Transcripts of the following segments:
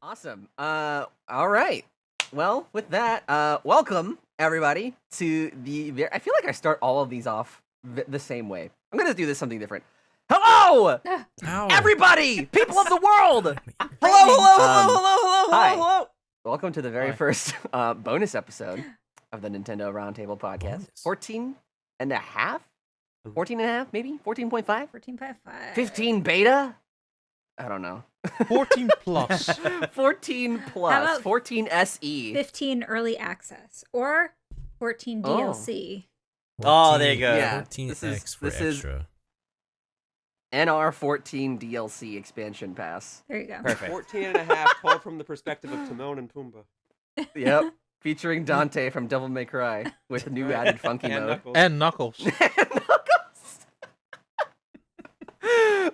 Awesome. All right. Well, with that, welcome everybody to I feel like I start all of these off the same way. I'm gonna do this something different. Hello, Ow. everybody, people of the world. Hi. Welcome to the very first bonus episode of the Nintendo Roundtable podcast. Bonus. 14 and a half? 14 and a half, maybe? 14.5? 14.5. 15 beta? I don't know. 14 plus. 14 How plus. about 14 SE. 15 early access or 14 Oh. DLC. Oh, there you go. Yeah, 14X this for is- extra. NR14 DLC expansion pass. There you go. Perfect. 14 and a half told from the perspective of Timon and Pumbaa. Yep. Featuring Dante from Devil May Cry with new added funky And mode. Knuckles. And Knuckles. Knuckles.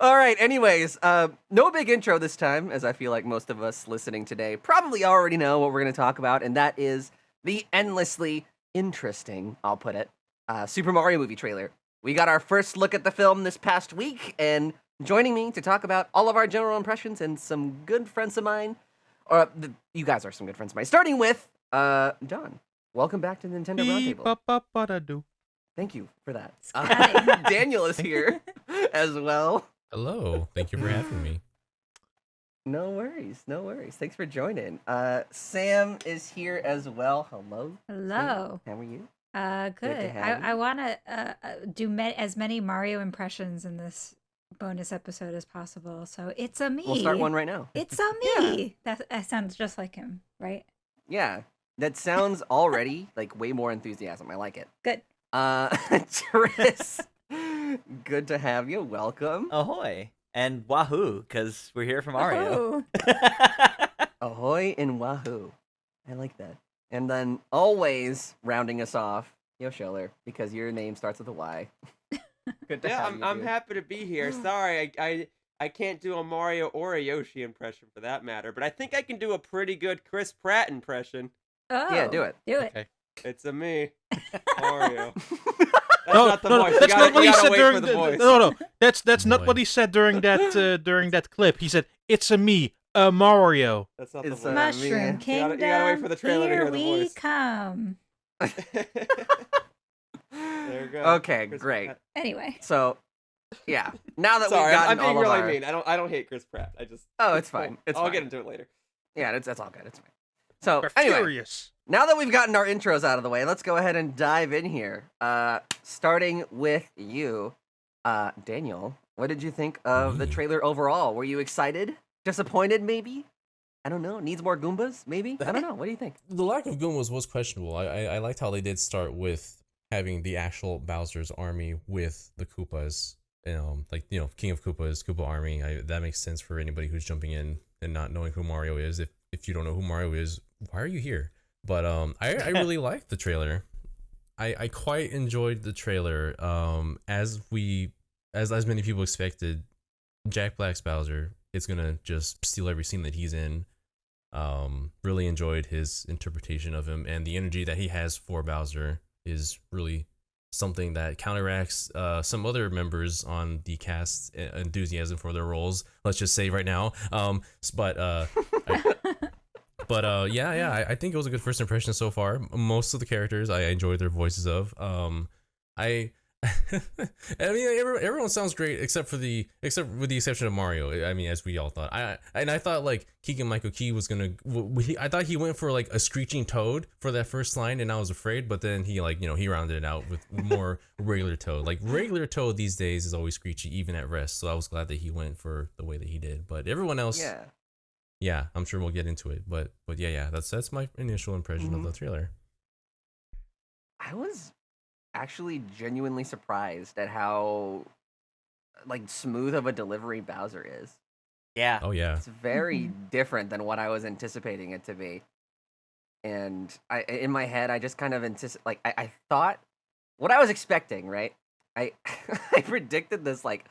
All right, anyways, no big intro this time, as I feel like most of us listening today probably already know what we're going to talk about, and that is the endlessly interesting, I'll put it, Super Mario movie trailer. We got our first look at the film this past week, and joining me to talk about all of our general impressions and some good friends of mine, you guys are some good friends of mine, starting with John. Welcome back to the Nintendo Roundtable. Thank you for that. Scotty. Daniel is here as well. Hello. Thank you for having me. No worries, no worries. Thanks for joining. Sam is here as well. Hello. Hello. How are you? Good. to have you. I want to do as many Mario impressions in this bonus episode as possible. So it's a me. We'll start one right now. It's a me. That sounds just like him, right? Yeah, that sounds already like way more enthusiasm. I like it. Good. Tris, good to have you. Welcome. Ahoy. And wahoo, because we're here for Mario. Oh. Ahoy and wahoo. I like that. And then always rounding us off, Yoshiller, because your name starts with a Y. Good to Yeah, have you. I'm dude. happy to be here. Sorry, I can't do a Mario or a Yoshi impression for that matter, but I think I can do a pretty good Chris Pratt impression. Oh. Yeah, do it. Do it. Okay. It's a me, Mario. That's No, not the no, voice. that's you not gotta, what you he gotta said wait during for the voice. No, that's not Boy. what he said during that clip. He said, "It's a me, a Mario." That's not the It's voice. Mushroom man. Kingdom. You gotta wait for the trailer to Here hear the we voice. come. There we go. Okay, Chris great. Pratt. Anyway. So, yeah. Now that Sorry, we've gotten I'm being all of really our... mean. I don't hate Chris Pratt. I just Oh, it's cool. fine. It's I'll fine. get into it later. Yeah, that's all good. It's fine. So, We're anyway, furious. now that we've gotten our intros out of the way, let's go ahead and dive in here. Starting with you, Daniel. What did you think of the Me? trailer overall? Were you excited? Disappointed, maybe? I don't know. Needs more Goombas, maybe? I don't know. What do you think? The lack of Goombas was questionable. I liked how they did start with having the actual Bowser's army with the Koopas. King of Koopas, Koopa army. That makes sense for anybody who's jumping in and not knowing who Mario is. If you don't know who Mario is, why are you here? But I really liked the trailer. I quite enjoyed the trailer. As many people expected, Jack Black's Bowser is gonna just steal every scene that he's in. Really enjoyed his interpretation of him, and the energy that he has for Bowser is really something that counteracts some other members on the cast enthusiasm for their roles. Let's just say right now. I think it was a good first impression so far. Most of the characters I enjoyed their voices of. I mean, everyone sounds great except with the exception of Mario. I mean, as we all thought. I thought like Keegan-Michael Key was gonna. I thought he went for like a screeching toad for that first line, and I was afraid. But then he he rounded it out with more regular Toad. Like regular Toad these days is always screechy, even at rest. So I was glad that he went for the way that he did. But everyone else, yeah, I'm sure we'll get into it. But yeah, that's my initial impression of the trailer. I was actually genuinely surprised at how like smooth of a delivery Bowser is. Yeah. Oh yeah. It's very different than what I was anticipating it to be. And in my head, I just kind of I thought what I was expecting, right? I predicted this like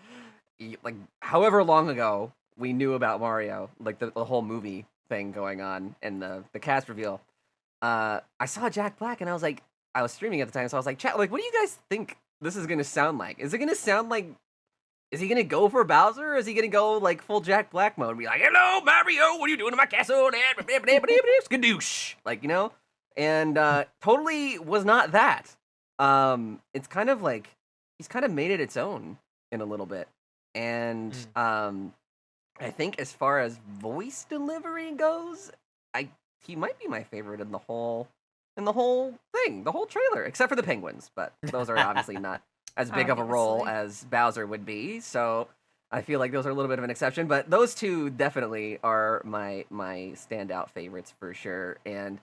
however long ago we knew about Mario, like the whole movie thing going on and the cast reveal. I saw Jack Black and I was streaming at the time, so I was like, chat, like, what do you guys think this is gonna sound like? Is it gonna sound like is he gonna go for Bowser, or is he gonna go like full Jack Black mode and be like, "Hello, Mario, what are you doing in my castle?" Skadoosh, like, you know, and totally was not that. It's kind of like he's kind of made it its own in a little bit, and I think as far as voice delivery goes, he might be my favorite in the whole thing, the whole trailer, except for the penguins, but those are obviously not as big of a role Obviously. as Bowser would be, so I feel like those are a little bit of an exception, but those two definitely are my standout favorites for sure, and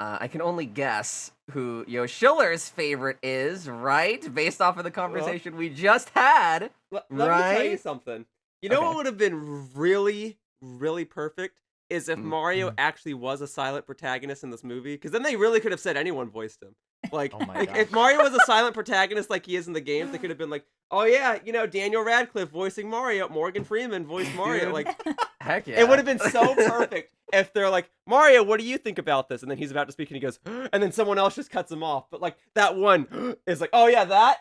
I can only guess who Yoshiller's favorite is, right? Based off of the conversation we just had. Let me tell you Right? something. You know Okay. what would have been really, really perfect is if Mario actually was a silent protagonist in this movie, because then they really could have said anyone voiced him. Like, Oh my like, God. if Mario was a silent protagonist like he is in the games, they could have been like, oh yeah, you know, Daniel Radcliffe voicing Mario, Morgan Freeman voiced Mario. Dude. Like, Heck yeah. it would have been so perfect if they're like, Mario, what do you think about this? And then he's about to speak and he goes, and then someone else just cuts him off. But like that one is like, oh yeah, that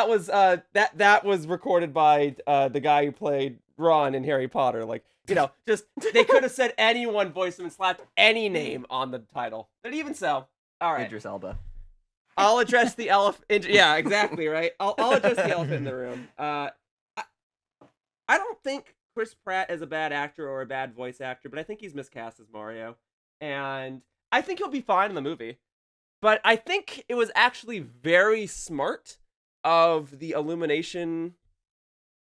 was that was recorded by the guy who played Ron in Harry Potter. Like, you know, just they could have said anyone voiced him and slapped any name on the title. But even so, all right. Idris Elba. I'll address the elephant. Yeah, exactly, right? I'll address the elephant in the room. I don't think Chris Pratt is a bad actor or a bad voice actor, but I think he's miscast as Mario. And I think he'll be fine in the movie. But I think it was actually very smart of the Illumination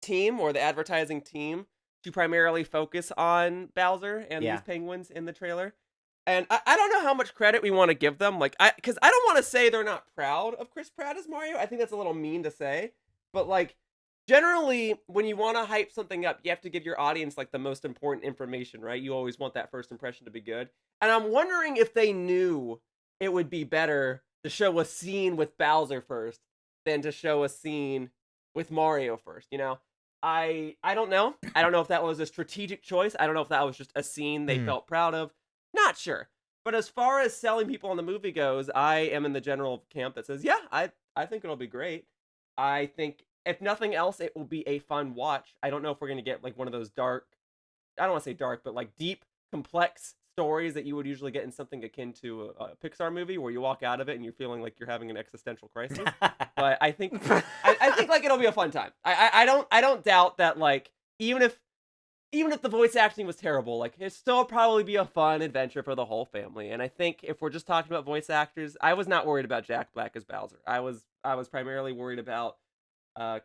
team or the advertising team to primarily focus on Bowser and Yeah. these penguins in the trailer. And I don't know how much credit we want to give them. Like, because I don't want to say they're not proud of Chris Pratt as Mario. I think that's a little mean to say. But, like, generally, when you want to hype something up, you have to give your audience, like, the most important information, right? You always want that first impression to be good. And I'm wondering if they knew it would be better to show a scene with Bowser first than to show a scene with Mario first, you know? I don't know. I don't know if that was a strategic choice. I don't know if that was just a scene they felt proud of. Not sure. But as far as selling people on the movie goes, I am in the general camp that says, yeah, I think it'll be great. I think, if nothing else, it will be a fun watch. I don't know if we're going to get, like, one of those dark, I don't want to say dark, but, like, deep, complex stories that you would usually get in something akin to a Pixar movie where you walk out of it and you're feeling like you're having an existential crisis. But I think I think like it'll be a fun time. I don't doubt that, like, even if the voice acting was terrible, like, it'd still probably be a fun adventure for the whole family. And I think if we're just talking about voice actors, I was not worried about Jack Black as Bowser. I was primarily worried about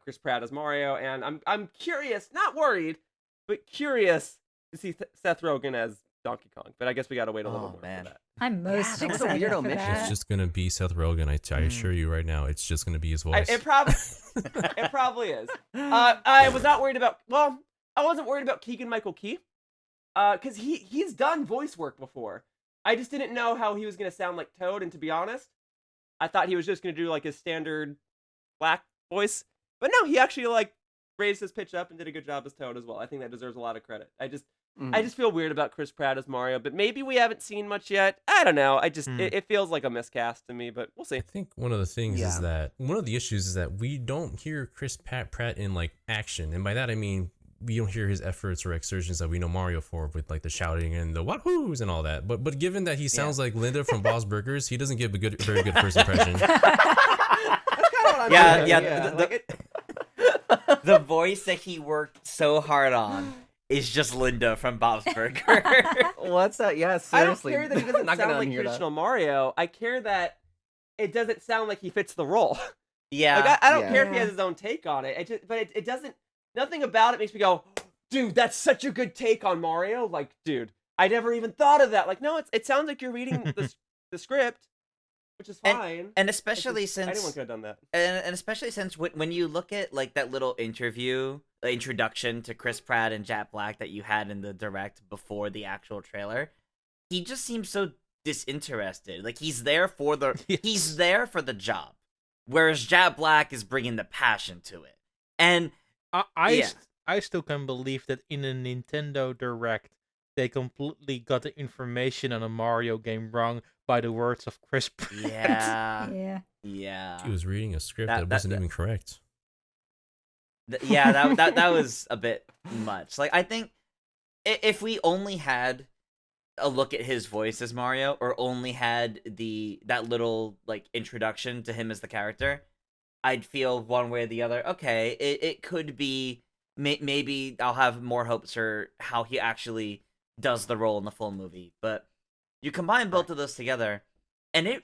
Chris Pratt as Mario, and I'm curious, not worried, but curious to see Seth Rogen as Donkey Kong. But I guess we gotta wait a little more man. for that. I'm most that was a excited weird for omission. that. It's just gonna be Seth Rogen. I assure you right now, it's just gonna be his voice. It probably is. I was not worried about. Well, I wasn't worried about Keegan-Michael Key, because he's done voice work before. I just didn't know how he was gonna sound like Toad, and to be honest, I thought he was just gonna do like his standard black voice. But no, he actually like raised his pitch up and did a good job as Toad as well. I think that deserves a lot of credit. I just feel weird about Chris Pratt as Mario, but maybe we haven't seen much yet. I don't know. It feels like a miscast to me, but we'll see. I think one of the things Yeah. is that one of the issues is that we don't hear Chris Pratt in like action, and by that I mean we don't hear his efforts or exertions that we know Mario for with like the shouting and the wahoo's and all that. But given that he sounds like Linda from Bob's Burgers, he doesn't give a very good first impression. That's kind of what I'm Yeah, saying, yeah, the voice that he worked so hard on is just Linda from Bob's Burger. What's that? Yeah, I don't seriously. care that he doesn't Not sound gonna like unhear that. traditional Mario. I care that it doesn't sound like he fits the role. Yeah. Like, I don't Yeah. care if he has his own take on it. But it doesn't. Nothing about it makes me go, dude, that's such a good take on Mario. Like, dude, I never even thought of that. Like, no, it sounds like you're reading the script, which is fine. And It's especially just- since anyone could have done that. and especially since when you look at like that little introduction to Chris Pratt and Jack Black that you had in the direct before the actual trailer, he just seems so disinterested. Like he's there for the job, whereas Jack Black is bringing the passion to it. And I still can't believe that in a Nintendo Direct they completely got the information on a Mario game wrong by the words of Chris Pratt. yeah, Yeah. yeah. He was reading a script That- that that- wasn't that- even correct. Yeah, that was a bit much. Like, I think if we only had a look at his voice as Mario, or only had that little like introduction to him as the character, I'd feel one way or the other. Okay, it could be maybe I'll have more hopes for how he actually does the role in the full movie. But you combine both of those together, and it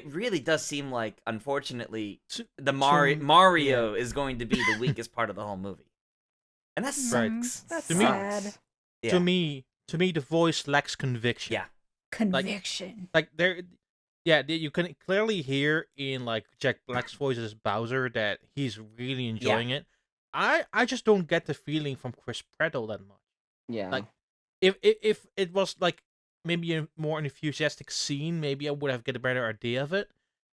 really does seem like, unfortunately, the Mario is going to be the weakest part of the whole movie, and that Right. sucks. That's To me- sad. Yeah. To me, the voice lacks conviction. Yeah. Conviction. Like there, yeah, you can clearly hear in like Jack Black's voice as Bowser that he's really enjoying it. I just don't get the feeling from Chris Pratt all that much. Yeah. Like, if it was like maybe a more enthusiastic scene, maybe I would have get a better idea of it.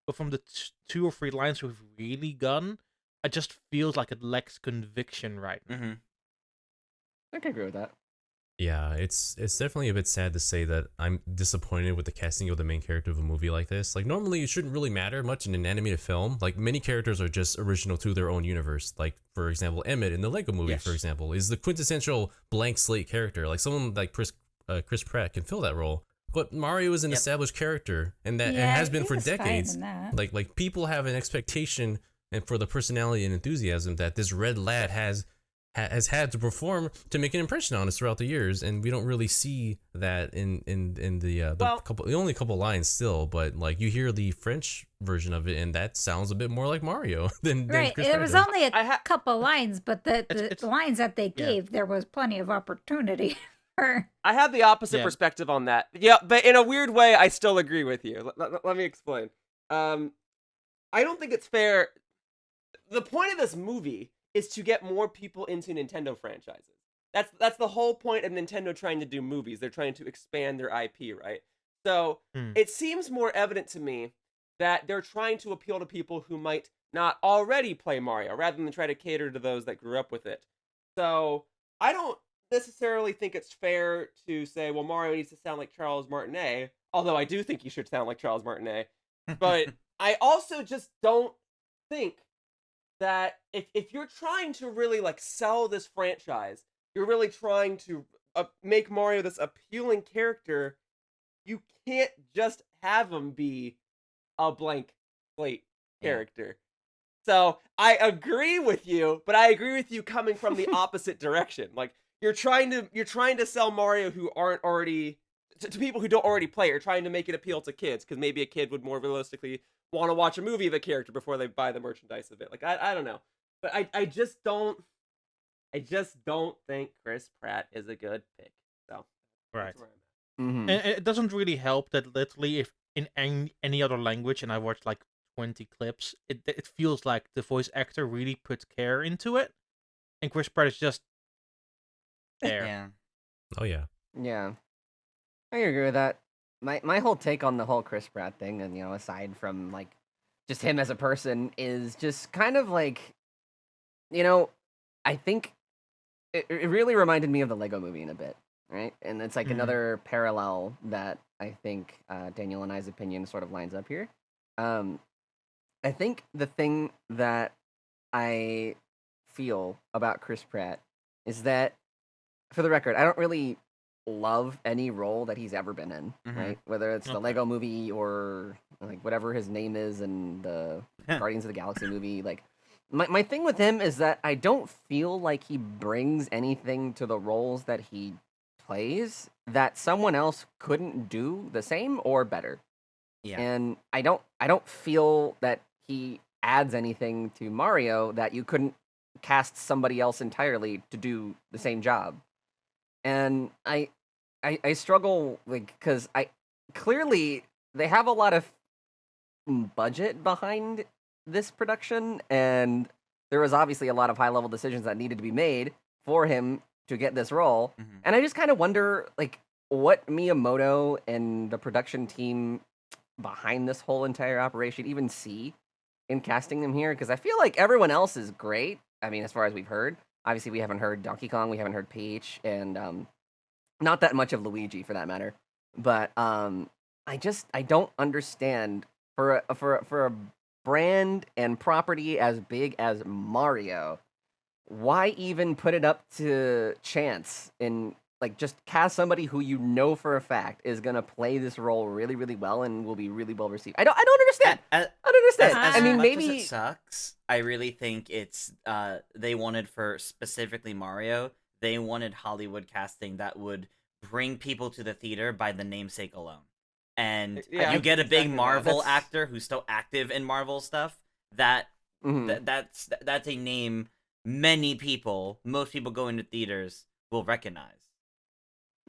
But from the 2 or 3 lines we've really gotten, it just feels like it lacks conviction right now. Mm-hmm. I can agree with that. Yeah, it's definitely a bit sad to say that I'm disappointed with the casting of the main character of a movie like this. Like, normally it shouldn't really matter much in an animated film. Like, many characters are just original to their own universe. Like, for example, Emmett in the Lego movie, Yes. for example, is the quintessential blank slate character. Like, someone like Chris Pratt can fill that role. But Mario is an established character, and that it has been for decades. Like people have an expectation and for the personality and enthusiasm that this red lad has had to perform to make an impression on us throughout the years, and we don't really see that in the only couple lines still. But like, you hear the French version of it, and that sounds a bit more like Mario than Right. Chris It Pratt was does. only a couple lines, but the It's- lines that they gave, there was plenty of opportunity for. I have the opposite Yeah. perspective on that. Yeah, but in a weird way, I still agree with you. Let me explain. I don't think it's fair. The point of this movie is to get more people into Nintendo franchises. That's the whole point of Nintendo trying to do movies. They're trying to expand their IP, right? So it seems more evident to me that they're trying to appeal to people who might not already play Mario, rather than try to cater to those that grew up with it. So I don't necessarily think it's fair to say, well, Mario needs to sound like Charles Martinet, although I do think he should sound like Charles Martinet. But I also just don't think that if you're trying to really like sell this franchise, you're really trying to make Mario this appealing character, you can't just have him be a blank slate character. So I agree with you, but I agree with you coming from the opposite direction. Like, you're trying to sell Mario who aren't already to people who don't already play. You're trying to make it appeal to kids, because maybe a kid would more realistically want to watch a movie of a character before they buy the merchandise of it. Like, I don't know, but I just don't think Chris Pratt is a good pick. So Right. that's where I'm at. Mm-hmm. And it doesn't really help that literally if in any other language, and I watched like 20 clips, it feels like the voice actor really put care into it, and Chris Pratt is just there. Yeah. Oh yeah. Yeah, I agree with that. My whole take on the whole Chris Pratt thing, and aside from like just him as a person, is just kind of like, I think it really reminded me of the Lego Movie in a bit, right? And it's like another parallel that I think Daniel and I's opinion sort of lines up here. I think the thing that I feel about Chris Pratt is that, for the record, I don't really love any role that he's ever been in, right? Whether it's the Okay. Lego Movie or like whatever his name is in the Guardians of the Galaxy movie. Like, my thing with him is that I don't feel like he brings anything to the roles that he plays that someone else couldn't do the same or better. Yeah. And I don't feel that he adds anything to Mario that you couldn't cast somebody else entirely to do the same job. And I struggle, like, because clearly they have a lot of budget behind this production, and there was obviously a lot of high level decisions that needed to be made for him to get this role. And I just kind of wonder, like, what Miyamoto and the production team behind this whole entire operation even see in casting him here, because I feel like everyone else is great. I mean, as far as we've heard, obviously we haven't heard Donkey Kong, we haven't heard Peach, and not that much of Luigi for that matter. But I don't understand, for a brand and property as big as Mario, why even put it up to chance and like just cast somebody who you know for a fact is gonna play this role really, really well and will be really well received. I don't understand. As, I don't understand. as I mean, much maybe as it sucks, I really think it's they wanted for specifically Mario, they wanted Hollywood casting that would bring people to the theater by the namesake alone. And Yeah, you get a big exactly that. Marvel That's- actor who's still active in Marvel stuff. That Mhm. that's a name many people, most people going to theaters will recognize.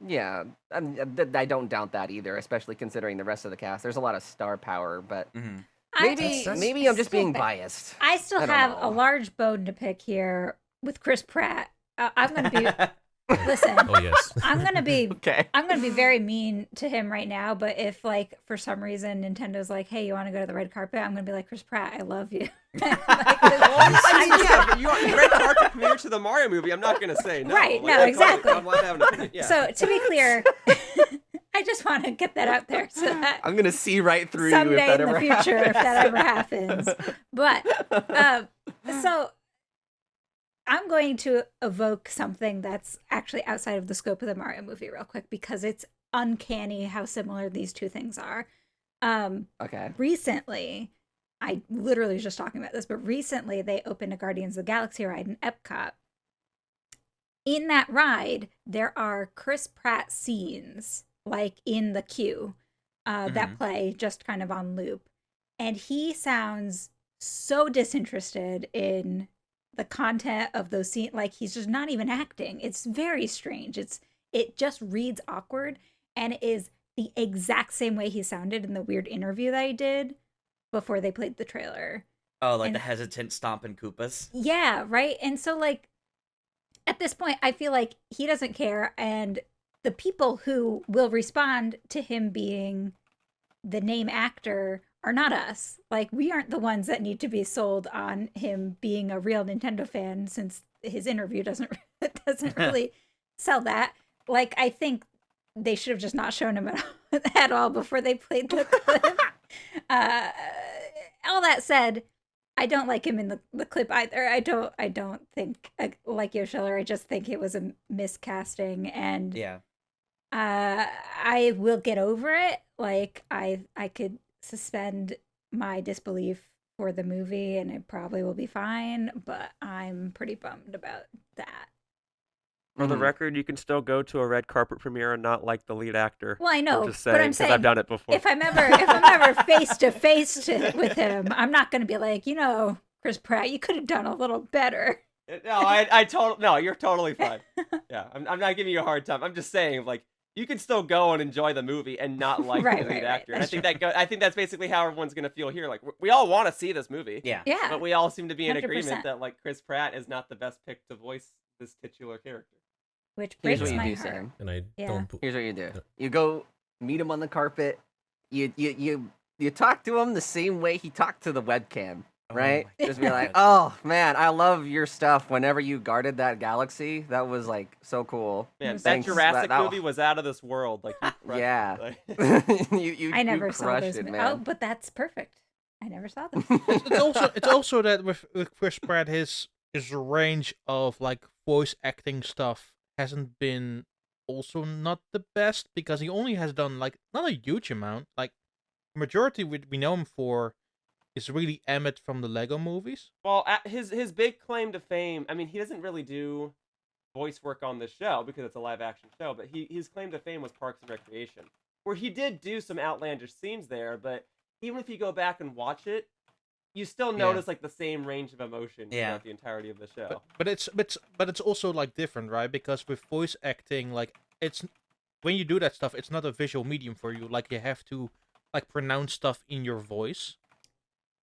Yeah, I don't doubt that either, especially considering the rest of the cast. There's a lot of star power, but Mm-hmm. maybe I'm just being Stupid. biased. I still I don't have know. a large bone to pick here with Chris Pratt. I'm gonna be listen. Oh yes. I'm gonna be Okay. I'm gonna be very mean to him right now. But if like for some reason Nintendo's like, hey, you want to go to the red carpet? I'm gonna be like, Chris Pratt, I love you. I mean, yeah, but you red carpet premiere to the Mario movie. I'm not gonna say no. Right, Like, no, red carpet, exactly. I'm allowed to have an opinion, yeah. So to be clear, I just want to get that out there so that I'm gonna see right through you if someday that in ever the future, if that ever happens. happens. But so I'm going to evoke something that's actually outside of the scope of the Mario movie real quick because it's uncanny how similar these two things are. Okay. Recently, I literally was just talking about this, but recently they opened a Guardians of the Galaxy ride in Epcot. In that ride, there are Chris Pratt scenes, like in the queue, that play just kind of on loop. And he sounds so disinterested in the content of those scenes. Like he's just not even acting. It's very strange. It just reads awkward, and it is the exact same way he sounded in the weird interview that I did before they played the trailer. Oh, like And- the hesitant stomping Koopas. Yeah, right? And so, like, at this point, I feel like he doesn't care. And the people who will respond to him being the name actor are not us. Like, we aren't the ones that need to be sold on him being a real Nintendo fan since his interview doesn't really sell that. Like, I think they should have just not shown him at all before they played the clip. All that said, I don't like him in the clip either. I don't think like Yoshiller. I just think it was a miscasting, and Yeah. I will get over it. Like I could suspend my disbelief for the movie, and it probably will be fine. But I'm pretty bummed about that. For the Mhm. record, you can still go to a red carpet premiere and not like the lead actor. Well, I know, I'm just but saying, I'm 'cause saying I've done it before. if I'm ever face to face with him, I'm not going to be like, Chris Pratt, you could have done a little better. No, no, you're totally fine. Yeah, I'm not giving you a hard time. I'm just saying, like, you can still go and enjoy the movie and not like Right, the lead right, actor. And I that's think I think that's basically how everyone's gonna feel here. Like, we all want to see this movie, Yeah. Yeah. but we all seem to be in 100%. agreement that like Chris Pratt is not the best pick to voice this titular character. Which Here's breaks what you my do, heart. Sam. And I Yeah. don't. Here's what you do. Yeah. You go meet him on the carpet. You talk to him the same way he talked to the webcam, right? my Just be like, God. "Oh man, I love your stuff." Whenever you guarded that galaxy, that was like so cool. Man, was that Thanks. Jurassic That- movie was out of this world. Like, you crushed Yeah. it. Like- you I never you saw crushed those. it, Oh, man. but that's perfect. I never saw them. It's also that with Chris Pratt, his range of like voice acting stuff hasn't been also not the best because he only has done like not a huge amount. Like majority we know him for is really Emmett from the Lego movies. Well, his big claim to fame, I mean, he doesn't really do voice work on this show because it's a live action show, but his claim to fame was Parks and Recreation, where he did do some outlandish scenes there, but even if you go back and watch it, you still notice like the same range of emotion Yeah. throughout the entirety of the show. But it's also like different, right? Because with voice acting, like it's when you do that stuff, it's not a visual medium for you. Like you have to like pronounce stuff in your voice.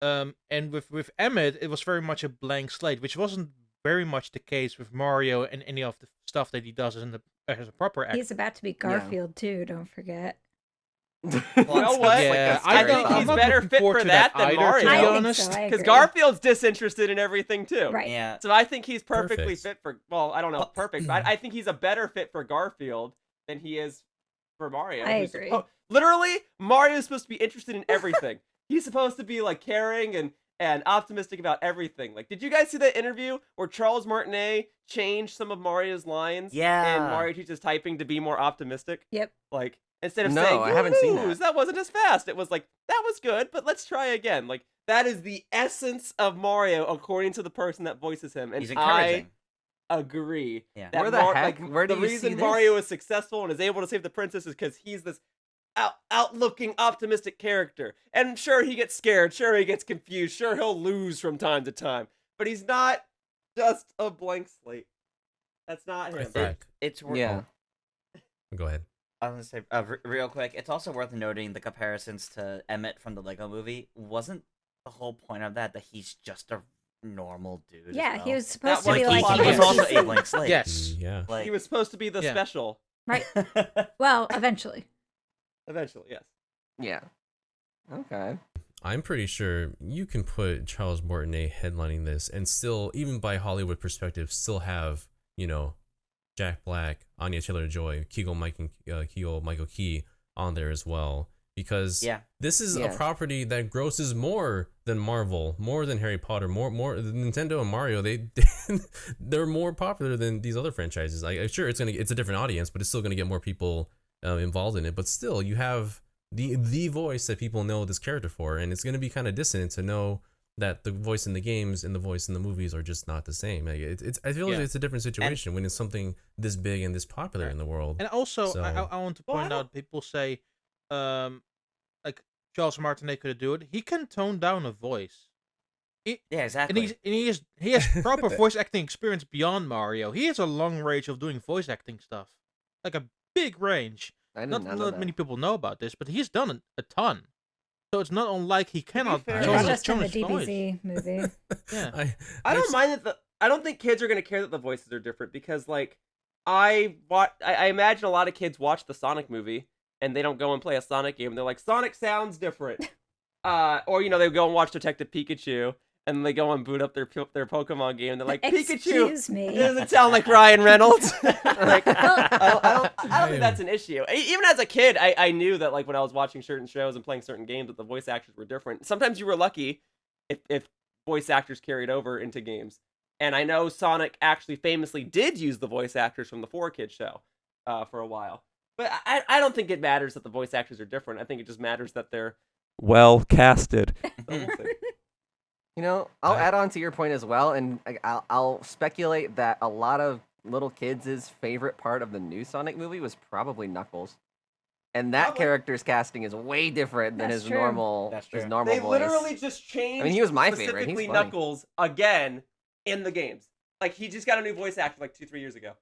And with Emmett, it was very much a blank slate, which wasn't very much the case with Mario and any of the stuff that he does as a proper actor. He's about to be Garfield too. Don't forget. You know what? Yeah, I think I'm he's not better looking fit forward for to that than either, Mario. to be I think honest. so. I Because agree. Garfield's disinterested in everything too. Right. Yeah. So I think he's perfectly Perfect. fit for. Well, I don't know, Oh. perfect, but I think he's a better fit for Garfield than he is for Mario. I who's agree. Literally, Mario's supposed to be interested in everything. He's supposed to be like caring and and optimistic about everything. Like, did you guys see that interview where Charles Martinet changed some of Mario's lines? Yeah. And Mario teaches typing to be more optimistic? Yep. Like, instead of No, saying, I haven't seen that. that wasn't as fast, it was like, that was good, but let's try again. Like, that is the essence of Mario, according to the person that voices him. And He's encouraging. I agree. Yeah. That Where the heck? Where do the you reason see this? Mario is successful and is able to save the princess is because he's this outlooking, optimistic character. And sure, he gets scared. Sure, he gets confused. Sure, he'll lose from time to time. But he's not just a blank slate. That's not I him. think. It's Yeah. Go ahead. I was gonna say real quick. It's also worth noting the comparisons to Emmett from the Lego Movie. Wasn't the whole point of that he's just a normal dude? as Yeah, well? he was supposed That to be was like the He was plot. also a blank slate. Yes. Yeah. Like, He was supposed to be the Yeah. special. right. Well, eventually. Eventually, yes. Yeah. Okay. I'm pretty sure you can put Charles Martinet headlining this and still, even by Hollywood perspective, still have, Jack Black, Anya Taylor-Joy, Keegan-Michael Key on there as well. Because Yeah. this is Yeah. a property that grosses more than Marvel, more than Harry Potter, more Nintendo and Mario. They're more popular than these other franchises. Sure, it's a different audience, but it's still gonna get more people involved in it. But still, you have the voice that people know this character for, and it's gonna be kind of dissonant to know that the voice in the games and the voice in the movies are just not the same. Like, I feel like it's a different situation when it's something this big and this popular in the world. And also, So- I want to Well, point I out, people say, like Charles Martinet could do it. He can tone down a voice. yeah, And exactly. he has proper voice acting experience beyond Mario. He has a long range of doing voice acting stuff, like a big range. I did Not not know that. many people know about this, but he's done a ton. So it's not unlike he cannot fair, It tone was Tone- his just in the voice. DBZ movie. Yeah. I don't mind that I don't think kids are gonna care that the voices are different because like I imagine a lot of kids watch the Sonic movie and they don't go and play a Sonic game and they're like Sonic sounds different. Or they go and watch Detective Pikachu and they go and boot up their Pokemon game and they're like Pikachu Excuse me. it doesn't sound like Ryan Reynolds. Like, Well- I don't think that's an issue. Even as a kid, I knew that like when I was watching certain shows and playing certain games that the voice actors were different. Sometimes you were lucky if voice actors carried over into games. And I know Sonic actually famously did use the voice actors from the 4Kids show for a while. But I don't think it matters that the voice actors are different. I think it just matters that they're well casted. I'll add on to your point as well, and I'll speculate that a lot of little kids' favorite part of the new Sonic movie was probably Knuckles, and that Probably. character's casting is way different than That's his true. normal That's his true. normal They voice. literally just changed. I mean, he was my favorite. He's Specifically funny. Knuckles again in the games. Like he just got a new voice actor like 2-3 years ago.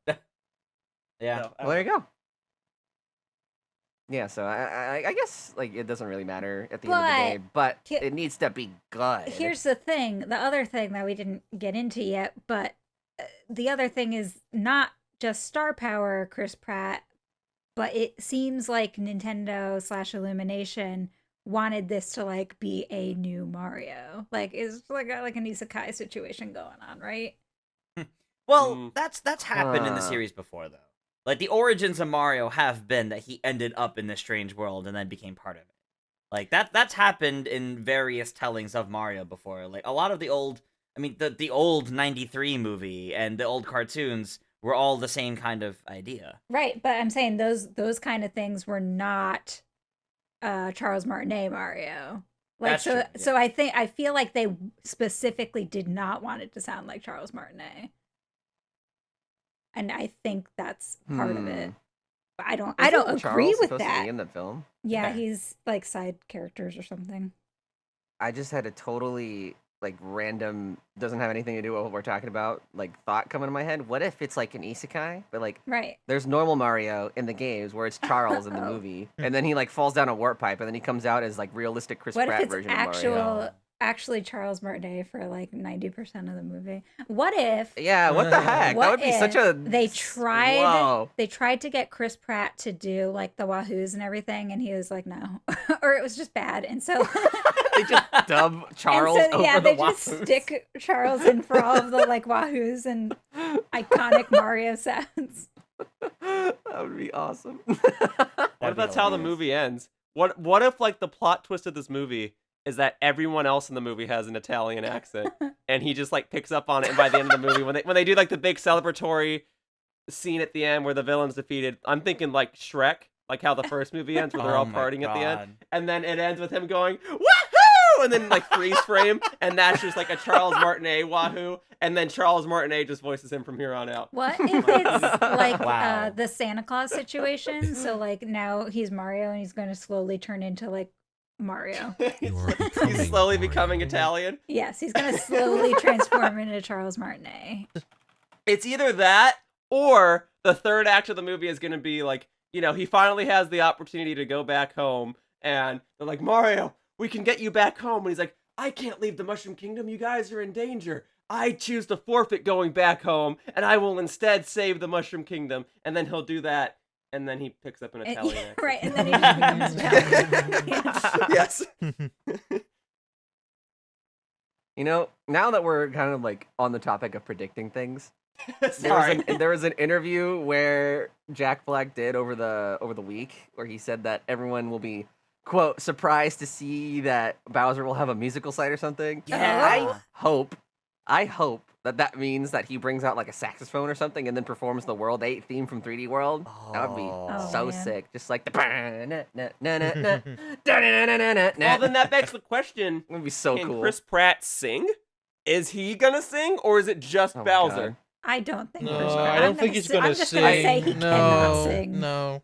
Yeah. So, Well, there you go. Yeah, so I guess like it doesn't really matter at the end of the day, but He- it needs to be good. Here's the thing, the other thing that we didn't get into yet, but the other thing is not just star power, Chris Pratt, but it seems like Nintendo/Illumination wanted this to like be a new Mario. Like it's like an isekai situation going on, right? Well, Mm. that's happened in the Huh. series before, though. Like the origins of Mario have been that he ended up in this strange world and then became part of it. Like that's happened in various tellings of Mario before. Like a lot of the old, the old '93 movie and the old cartoons were all the same kind of idea. Right, but I'm saying those kind of things were not Charles Martinet Mario. Like That's so true, yeah. so I feel like they specifically did not want it to sound like Charles Martinet. And I think that's part of it. But I don't Isn't agree Charles with supposed to that. be in the film? Yeah, Yeah. he's like side characters or something. I just had a totally like random, doesn't have anything to do with what we're talking about, like thought coming to my head. What if it's like an isekai, but like Right. there's normal Mario in the games where it's Charles in the Oh. movie, and then he like falls down a warp pipe, and then he comes out as like realistic Chris What Pratt if it's version of Mario. actually Charles Martinet for like 90% of the movie? What if Yeah, what the heck? What That would be such a if they tried Whoa. they tried to get Chris Pratt to do like the Wahoos and everything, and he was like no, or it was just bad, and so They just dub Charles and so, over yeah, the they just Wahoos. stick Charles in for all of the like Wahoos and iconic Mario sounds. That would be awesome. What if that's how the movie ends? What if like the plot twist of this movie is that everyone else in the movie has an Italian accent, and he just like picks up on it. And by the end of the movie, when they do like the big celebratory scene at the end where the villain's defeated, I'm thinking like Shrek, like how the first movie ends where they're all my partying at the God. end, and then it ends with him going woohoo, and then like freeze frame, and that's just like a Charles Martinet wahoo, and then Charles Martinet just voices him from here on out. What if it's like Wow. the Santa Claus situation? So like now he's Mario and he's going to slowly turn into like Mario. You are He's becoming slowly Mario. becoming Italian. Yes, he's going to slowly transform into Charles Martinet. It's either that or the third act of the movie is going to be like, he finally has the opportunity to go back home, and they're like, Mario, we can get you back home. And he's like, I can't leave the Mushroom Kingdom. You guys are in danger. I choose to forfeit going back home, and I will instead save the Mushroom Kingdom. And then he'll do that, and then he picks up an Italian accent. Right, and then he just becomes Italian. Yes. Now that we're kind of like on the topic of predicting things, Sorry. there was an interview where Jack Black did over the week where he said that everyone will be, quote, surprised to see that Bowser will have a musical site or something. Yeah. I hope that means that he brings out like a saxophone or something and then performs the World 8 theme from 3D World. That would be Oh, so man. sick. Just like the Well, then that begs the question, would be so can cool. Chris Pratt sing? Is he going to sing, or is it just Oh my Bowser? God. I don't think No, Chris Pratt- I I'm don't think he's I'm gonna just sing. gonna say he cannot sing. No.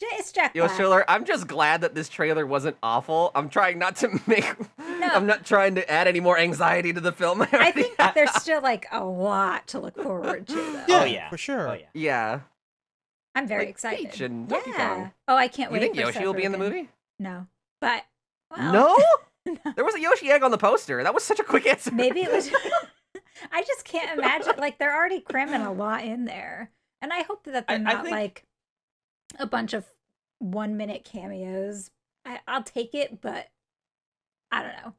It's Jack Black. Yoshiller, I'm just glad that this trailer wasn't awful. I'm trying not to No. I'm not trying to add any more anxiety to the film. I think that there's still like a lot to look forward to, though. Yeah, Oh, yeah. for sure. Oh, yeah. Yeah. I'm very Like excited. Peach and Donkey yeah. Kong. Oh, I can't You wait. think for Yoshi Seth will be in the Rogen. movie? No, but well, No? no. There was a Yoshi egg on the poster. That was such a quick answer. Maybe it was. I just can't imagine. Like they're already cramming a lot in there, and I hope that they're I not think- like a bunch of 1-minute cameos. I'll take it, but I don't know.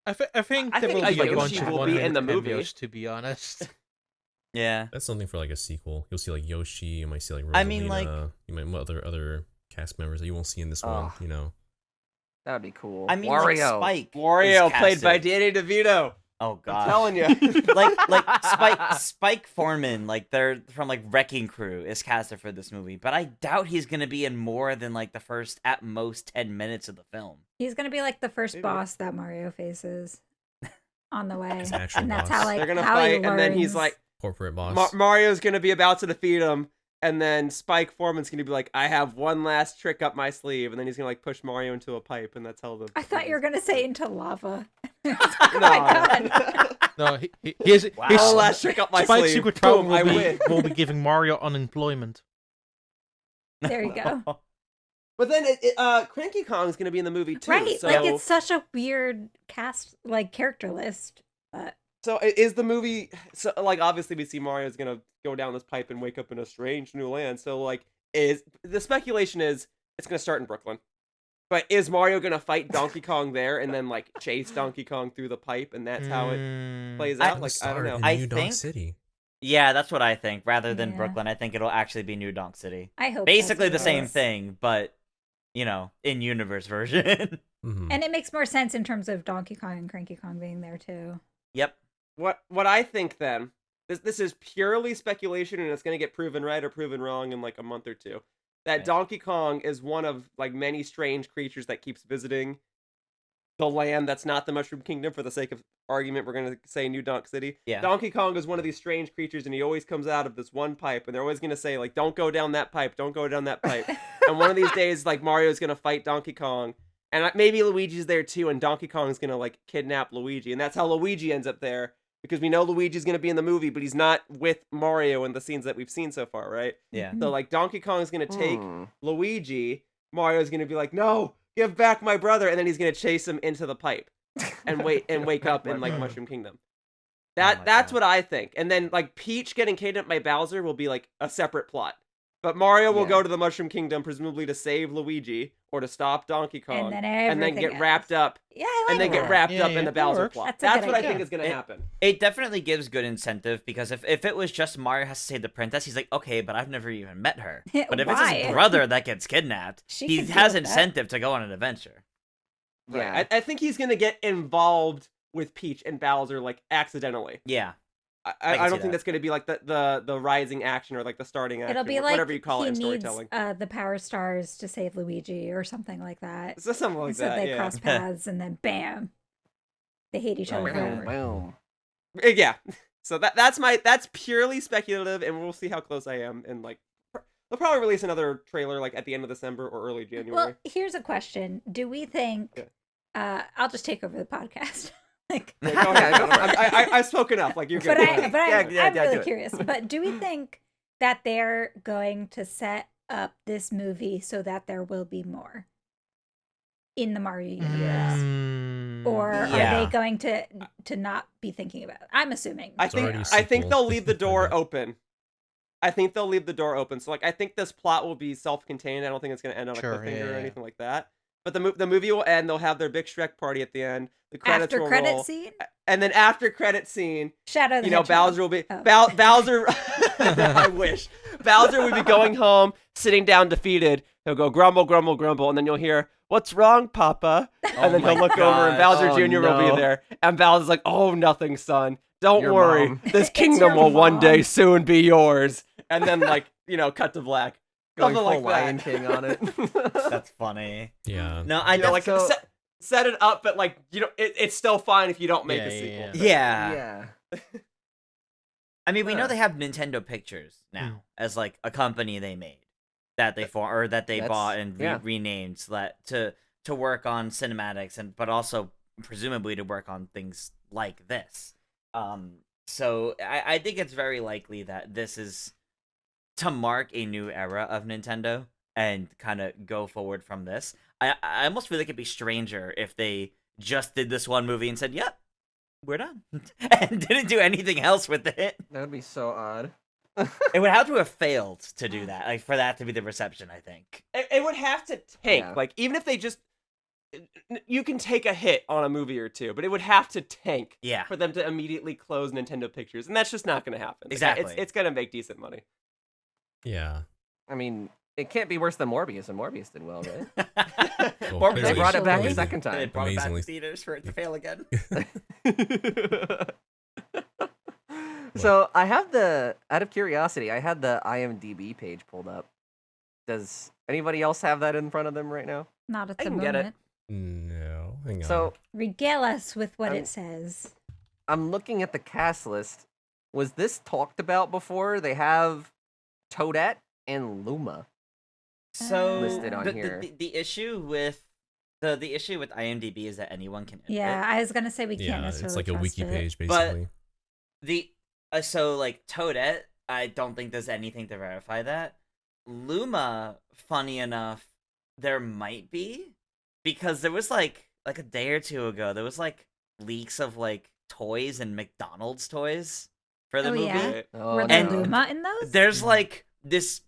I think I there think will be a bunch Yoshi of will be in the 1-minute movie. cameos, to be honest. Yeah. That's something for like a sequel. You'll see like Yoshi. You might see like Rosalina. I mean, like- you might other cast members that you won't see in this one. Oh. That would be cool. I mean, Wario. like Spike. Wario, is played by casted. Danny DeVito. Oh I'm god. telling you. like Spike Foreman, like they're from like Wrecking Crew, is casted for this movie, but I doubt he's gonna be in more than like the first at most 10 minutes of the film. He's gonna be like the first Maybe. boss that Mario faces on the way, His actual and that's boss. how like They're gonna how he fight, and then he's learns. like, Corporate boss. Mario's gonna be about to defeat him, and then Spike Foreman's gonna be like, I have one last trick up my sleeve, and then he's gonna like push Mario into a pipe, and that's how the. I thought you were gonna say into lava. No. Oh my god. No, his Wow. his One last trick up my Spike's sleeve. secret power Boom, I win. will be giving Mario unemployment. There you go. But then Cranky Kong's gonna be in the movie too. Right, So, like it's such a weird cast, like character list. But so is the movie? So like obviously we see Mario's gonna go down this pipe and wake up in a strange new land. So like, is the speculation is it's gonna start in Brooklyn. But is Mario gonna fight Donkey Kong there and then like chase Donkey Kong through the pipe, and that's how it plays I- out? Like I don't know. In I New Donk think- City. Yeah, that's what I think. Rather than Yeah. Brooklyn, I think it'll actually be New Donk City. I hope Basically the that's what it same is. thing, but in universe version. Mhm. And it makes more sense in terms of Donkey Kong and Cranky Kong being there too. Yep. What I think then, this is purely speculation, and it's gonna get proven right or proven wrong in like a month or two. That Okay. Donkey Kong is one of like many strange creatures that keeps visiting the land that's not the Mushroom Kingdom. For the sake of argument, we're gonna say New Donk City. Yeah. Donkey Kong is one of these strange creatures, and he always comes out of this one pipe, and they're always gonna say like, "Don't go down that pipe, don't go down that pipe." And one of these days, like Mario's gonna fight Donkey Kong, and maybe Luigi's there too, and Donkey Kong's gonna like kidnap Luigi, and that's how Luigi ends up there. Because we know Luigi's gonna be in the movie, but he's not with Mario in the scenes that we've seen so far, right? Yeah. So like Donkey Kong's gonna take Hmm. Luigi, Mario's gonna be like, "No, give back my brother," and then he's gonna chase him into the pipe and wake up in like Mushroom Kingdom. my That's God. what I think. And then like Peach getting kidnapped by Bowser will be like a separate plot. But Mario will Yeah. go to the Mushroom Kingdom presumably to save Luigi or to stop Donkey Kong, And then and then everything get wrapped else. up Yeah, I like and then that. get wrapped Yeah, up yeah, in the that Bowser works. plot. That's a That's good what I idea. think is gonna It- happen. It definitely gives good incentive because if it was just Mario has to save the princess, he's like, okay, but I've never even met her. But if it's Why? his brother that gets kidnapped, She he can deal has with that. incentive to go on an adventure. Yeah. Right. I think he's gonna get involved with Peach and Bowser like accidentally. Yeah. I can don't see think that. that's gonna be like the rising action or like the starting action. It'll be like whatever you call it he in needs storytelling. the Power Stars to save Luigi or something like that. It's just something like so that. they Yeah. cross paths and then bam, they hate each other Oh, Boom, forever. boom. Yeah. So that's purely speculative, and we'll see how close I am. And like, they'll probably release another trailer like at the end of December or early January. Well, here's a question: do we think? Yeah. I'll just take over the podcast. like, Yeah, go ahead. I've spoken enough. Like you're good. but Go ahead. I'm do really it. curious. But do we think that they're going to set up this movie so that there will be more in the Mario universe? Or Yeah. are they going to not be thinking about it? I'm assuming. I It's already a think sequel. they'll leave the door Okay. open. I think they'll leave the door open. So like I think this plot will be self-contained. I don't think it's gonna end on a Sure, cliffhanger yeah, or yeah. anything like that. But the movie will end. They'll have their big Shrek party at the end. The credits After will credit roll, scene, and then after credit scene, Shadow the you know, Hedgehog. Bowser will be Oh. Bowser. I wish Bowser would be going home, sitting down defeated. He'll go grumble, grumble, grumble, and then you'll hear, "What's wrong, Papa?" And then my he'll look over, and gosh. Bowser Oh, Jr. will no. be there, and Bowser's like, "Oh, nothing, son. Don't Your worry. mom. This It's kingdom your will one day mom." soon be yours." And then like cut to black, Going something full like Lion that. King on it. That's funny. Yeah. No, I You know, don't like So- set it up, but like it's still fine if you don't make Yeah, a yeah, sequel. Yeah. yeah. I mean, we know Huh. they have Nintendo Pictures now as like a company they made that they or that they That's- bought and yeah. renamed so that to work on cinematics and but also presumably to work on things like this. So I think it's very likely that this is to mark a new era of Nintendo and kind of go forward from this. I almost feel like it'd be stranger if they just did this one movie and said, "Yep, we're done," and didn't do anything else with it. That would be so odd. It would have to have failed to do that, like for that to be the reception. I think. It would have to tank. Yeah. Like even if they just, you can take a hit on a movie or two, but it would have to tank Yeah. for them to immediately close Nintendo Pictures, and that's just not going to happen. Like, Exactly. it's going to make decent money. Yeah. I mean, it can't be worse than Morbius, and Morbius did well, right? Well, They clearly- brought it back a Amazing. second They time. brought it back to Amazingly- theaters for it to fail again. So I have out of curiosity, I had the IMDb page pulled up. Does anybody else have that in front of them right now? Not at I the can get it. moment. No. Hang on. So Regale us with what I'm- it says. I'm looking at the cast list. Was this talked about before? They have Toadette and Luma. So Listed on the, here. The issue with the issue with IMDb is that anyone can edit Yeah, it. I was gonna say we can't yeah, necessarily it's like a trust wiki it. page But- basically. The so like Toadette, I don't think there's anything to verify that. Luma, funny enough, there might be because there was like a day or two ago there was like leaks of like toys and McDonald's toys for the Oh, movie. yeah? Right. Oh, Were there And- Luma in those? There's like this.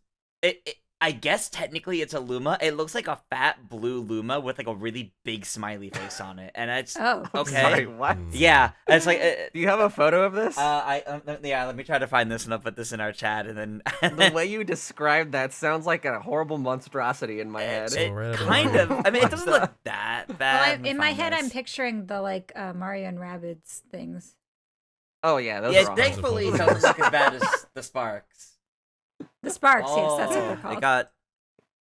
I guess technically it's a Luma. It looks like a fat blue Luma with like a really big smiley face on it, and it's Oh, okay. Sorry, what? Mm. Yeah, it's like Do you have a photo of this? yeah. Let me try to find this and I'll put this in our chat, and then The way you described that sounds like a horrible monstrosity in my head. So right out of kind the- of. I mean, it doesn't look that well, bad. Let me in my find head, I'm this. picturing the like Mario and Rabbids things. Oh yeah, those Yeah, are awesome. thankfully it doesn't look as bad as the Sparks. The Sparks, yes, that's what Oh, they're called. It got.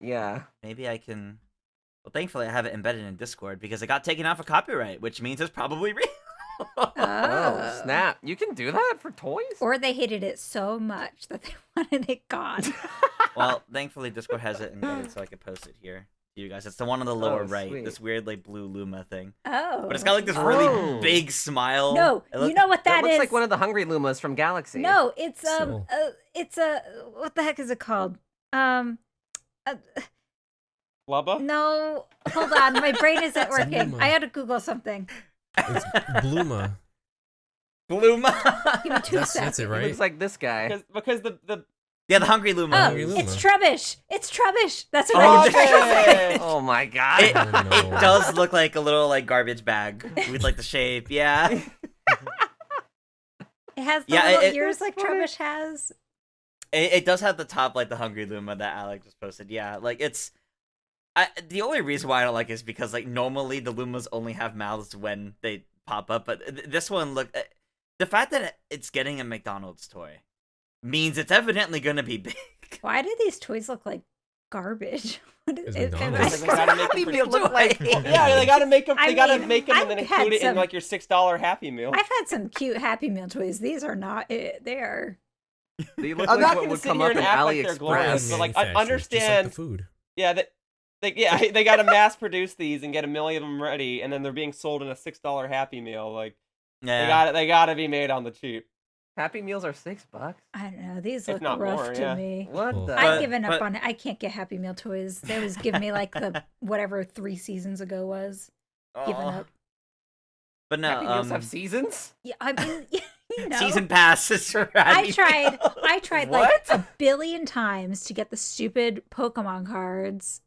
Yeah. Maybe I can. Well, thankfully I have it embedded in Discord because it got taken off of copyright, which means it's probably real. Oh snap! You can do that for toys? Or they hated it so much that they wanted it gone. Well, thankfully Discord has it embedded so I can post it here to you guys. It's the one on the lower Oh, right, sweet. this weird like blue Luma thing. Oh. But it's got like this really Oh. big smile. No, It you look- know what That that looks is? like one of the Hungry Lumas from Galaxy. No, it's So- it's a what the heck is it called? Uh, Lubba? no, hold on, my brain isn't working. Luma. I had to Google something. It's Bluma. Bluma. Give me two That's seconds. it, It right? looks like this guy. Because the Yeah, the Hungry Luma. Oh, Hungry Luma. it's Trubbish. It's Trubbish. That's what Oh, I was shit. trying to say. Oh my god. It, Oh, no. it does look like a little like garbage bag with like the shape. Yeah. It has the Yeah, little it- ears like That's funny. Trubbish has. It does have the top like the Hungry Luma that Alec just posted. Yeah, like it's The only reason why I don't like it is because like normally the Lumas only have mouths when they pop up, but this one the fact that it's getting a McDonald's toy means it's evidently gonna be big. Why do these toys look like garbage? What It's is McDonald's. They gotta make Happy them Meal look toy. like yeah, they gotta make them. I They gotta mean, make them and then I've had include it in some- like your $6 Happy Meal. I've had some cute Happy Meal toys. These are not it. They are. They look I'm like not what gonna would sit come here up and in act like they're AliExpress. glorious, but, like, I Manufactured, understand- just like the food. Yeah, they gotta mass produce these and get a million of them ready, and then they're being sold in a $6 Happy Meal. Like Yeah. they gotta be made on the cheap. Happy Meals are $6. I don't know. These If look not rough more, to yeah. me. What Well, the? I've given up but- on it. I can't get Happy Meal toys. They always give me like the whatever 3 seasons ago was. Given Oh. up. But no, Happy Meals have seasons? Yeah, I mean, you know. season passes for I Happy tried Meal. like What? a billion times to get the stupid Pokemon cards,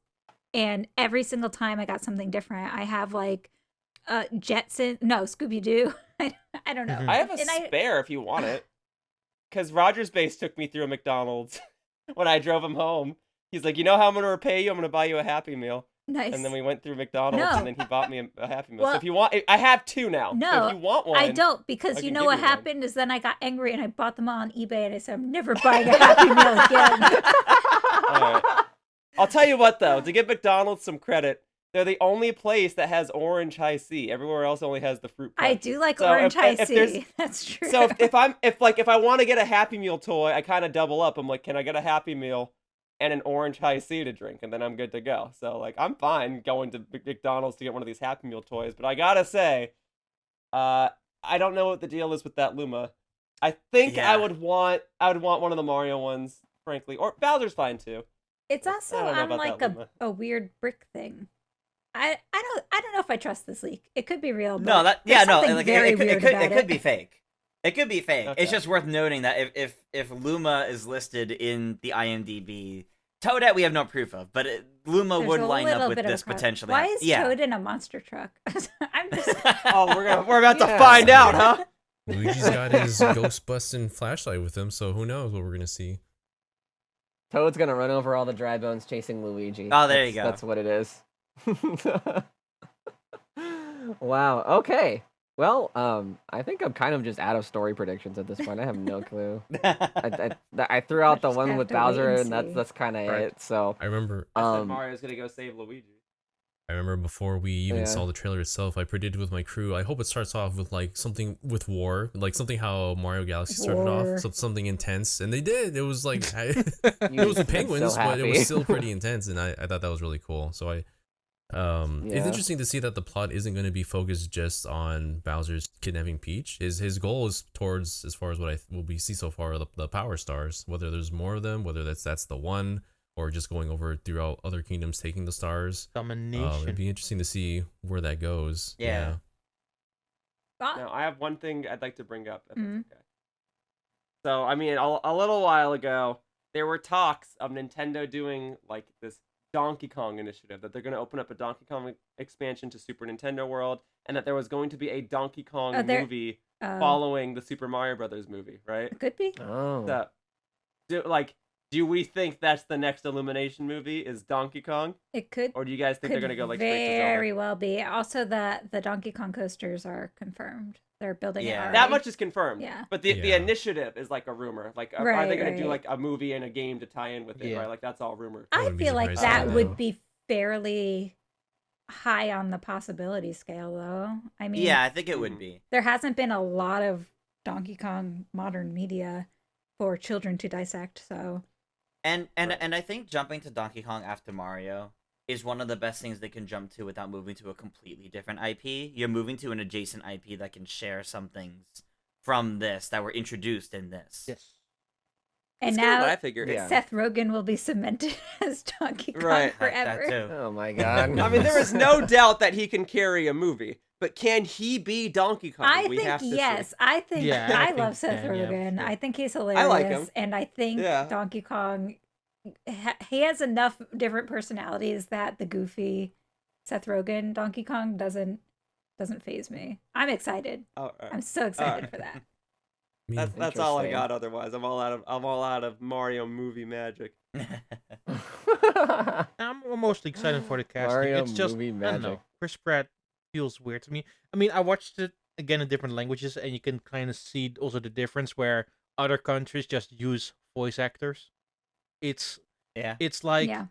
and every single time I got something different. I have like Scooby Doo. I don't know. I have a And spare if you want it. Because Rogers Base took me through a McDonald's when I drove him home. He's like, you know how I'm going to repay you? I'm going to buy you a Happy Meal. Nice. And then we went through McDonald's, No. and then he bought me a Happy Meal. So Well, if you want, I have 2 now. So no, if you want one, I don't, I because you can know give what you one. happened is then I got angry and I bought them all on eBay and I said I'm never buying a Happy Meal again. All right. I'll tell you what, though, to give McDonald's some credit, they're the only place that has orange high C. Everywhere else only has the fruit punch. I do like So orange high if there's- C. That's true. So if I want to get a Happy Meal toy, I kind of double up. I'm like, can I get a Happy Meal and an orange high C to drink, and then I'm good to go. So like, I'm fine going to McDonald's to get one of these Happy Meal toys. But I gotta say, I don't know what the deal is with that Luma. I think Yeah. I would want one of the Mario ones, frankly, or Bowser's fine too. It's also I don't know on about like that, Luma. a weird brick thing. I don't know if I trust this leak. It could be real. No, but there's something like, very it weird could, about it could be fake. It could be fake. Okay. It's just worth noting that if Luma is listed in the IMDb, Toadette we have no proof of, but Luma There's would a line little up with bit of a this cross- potentially. Why is yeah. Toad in a monster truck? I'm just. Oh, we're about to Yeah. find out, huh? Luigi's got his ghost busting flashlight with him, so who knows what we're gonna see. Toad's gonna run over all the dry bones chasing Luigi. Oh, there you go. That's what it is. Wow. Okay. Well, I think I'm kind of just out of story predictions at this point. I have no clue. I threw out the Just one have with to wait Bowser, and and see. that's kind of Right. it. So, I remember I said um, Mario's gonna go save Luigi. before we even Yeah. saw the trailer itself, I predicted with my crew, I hope it starts off with like something with war, like something how Mario Galaxy started War. off, something intense, and they did. It was like it You was with seem so penguins, but it was happy. still pretty intense, and I thought that was really cool. So it's Yeah. interesting to see that the plot isn't going to be focused just on Bowser's kidnapping Peach. His goal is towards, as far as what we see so far, the Power Stars. Whether there's more of them, whether that's the one, or just going over throughout other kingdoms taking the stars. Domination. It'd be interesting to see where that goes. Yeah. Now, I have one thing I'd like to bring up. If Mhm. that's okay. So, I mean, a little while ago, there were talks of Nintendo doing like this Donkey Kong initiative, that they're going to open up a Donkey Kong expansion to Super Nintendo World, and that there was going to be a Donkey Kong Oh, there- movie Um, following the Super Mario Brothers movie, right? It could be. oh, So, do we think that's the next Illumination movie? Is Donkey Kong, It could. or do you guys think they're could going to go like straight to Zelda? very well be. Also, the Donkey Kong coasters are confirmed. They're building it Yeah. already. That much is confirmed. Yeah. But the Yeah. initiative is like a rumor. Like, are Right, they going to do right. like a movie and a game to tie in with it? Yeah. Right? Like, that's all rumor. I I wouldn't be feel like surprised that if would they be fairly high on the possibility scale, though. I mean, Yeah, I think it Mhm. would be. there hasn't been a lot of Donkey Kong modern media for children to dissect, so And Right. I think jumping to Donkey Kong after Mario is one of the best things they can jump to without moving to a completely different IP. You're moving to an adjacent IP that can share some things from this that were introduced in this. Yes. and That's kinda what I now figured. Yeah. Seth Rogen will be cemented as Donkey Kong Right. forever. That too. oh my God. I mean, there is no doubt that he can carry a movie, but can he be Donkey Kong? I We think have to see. yes. I think Yeah, I I think love Seth so, yeah, for Rogen. sure. I think he's hilarious. I like him. And I think Yeah. Donkey Kong he has enough different personalities that the goofy Seth Rogen Donkey Kong doesn't faze me. I'm excited. Oh, all right. I'm so excited right. for that. I mean, That's all I Interesting. got. Otherwise, I'm all out of Mario movie magic. I'm mostly excited for the casting. Mario It's just, movie I don't know. magic. Chris Pratt feels weird to me. I mean, I watched it again in different languages, and you can kind of see also the difference where other countries just use voice actors. It's Yeah. it's like Yeah.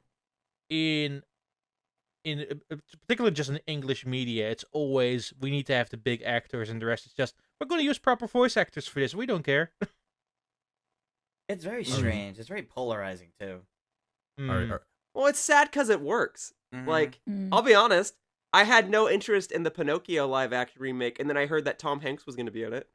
in particularly just in English media, it's always we need to have the big actors, and the rest is just we're going to use proper voice actors for this. We don't care. It's very strange. It's very polarizing too. Mm. Well, it's sad because it works. Mhm. Like, Mm. I'll be honest, I had no interest in the Pinocchio live action remake, and then I heard that Tom Hanks was going to be in it.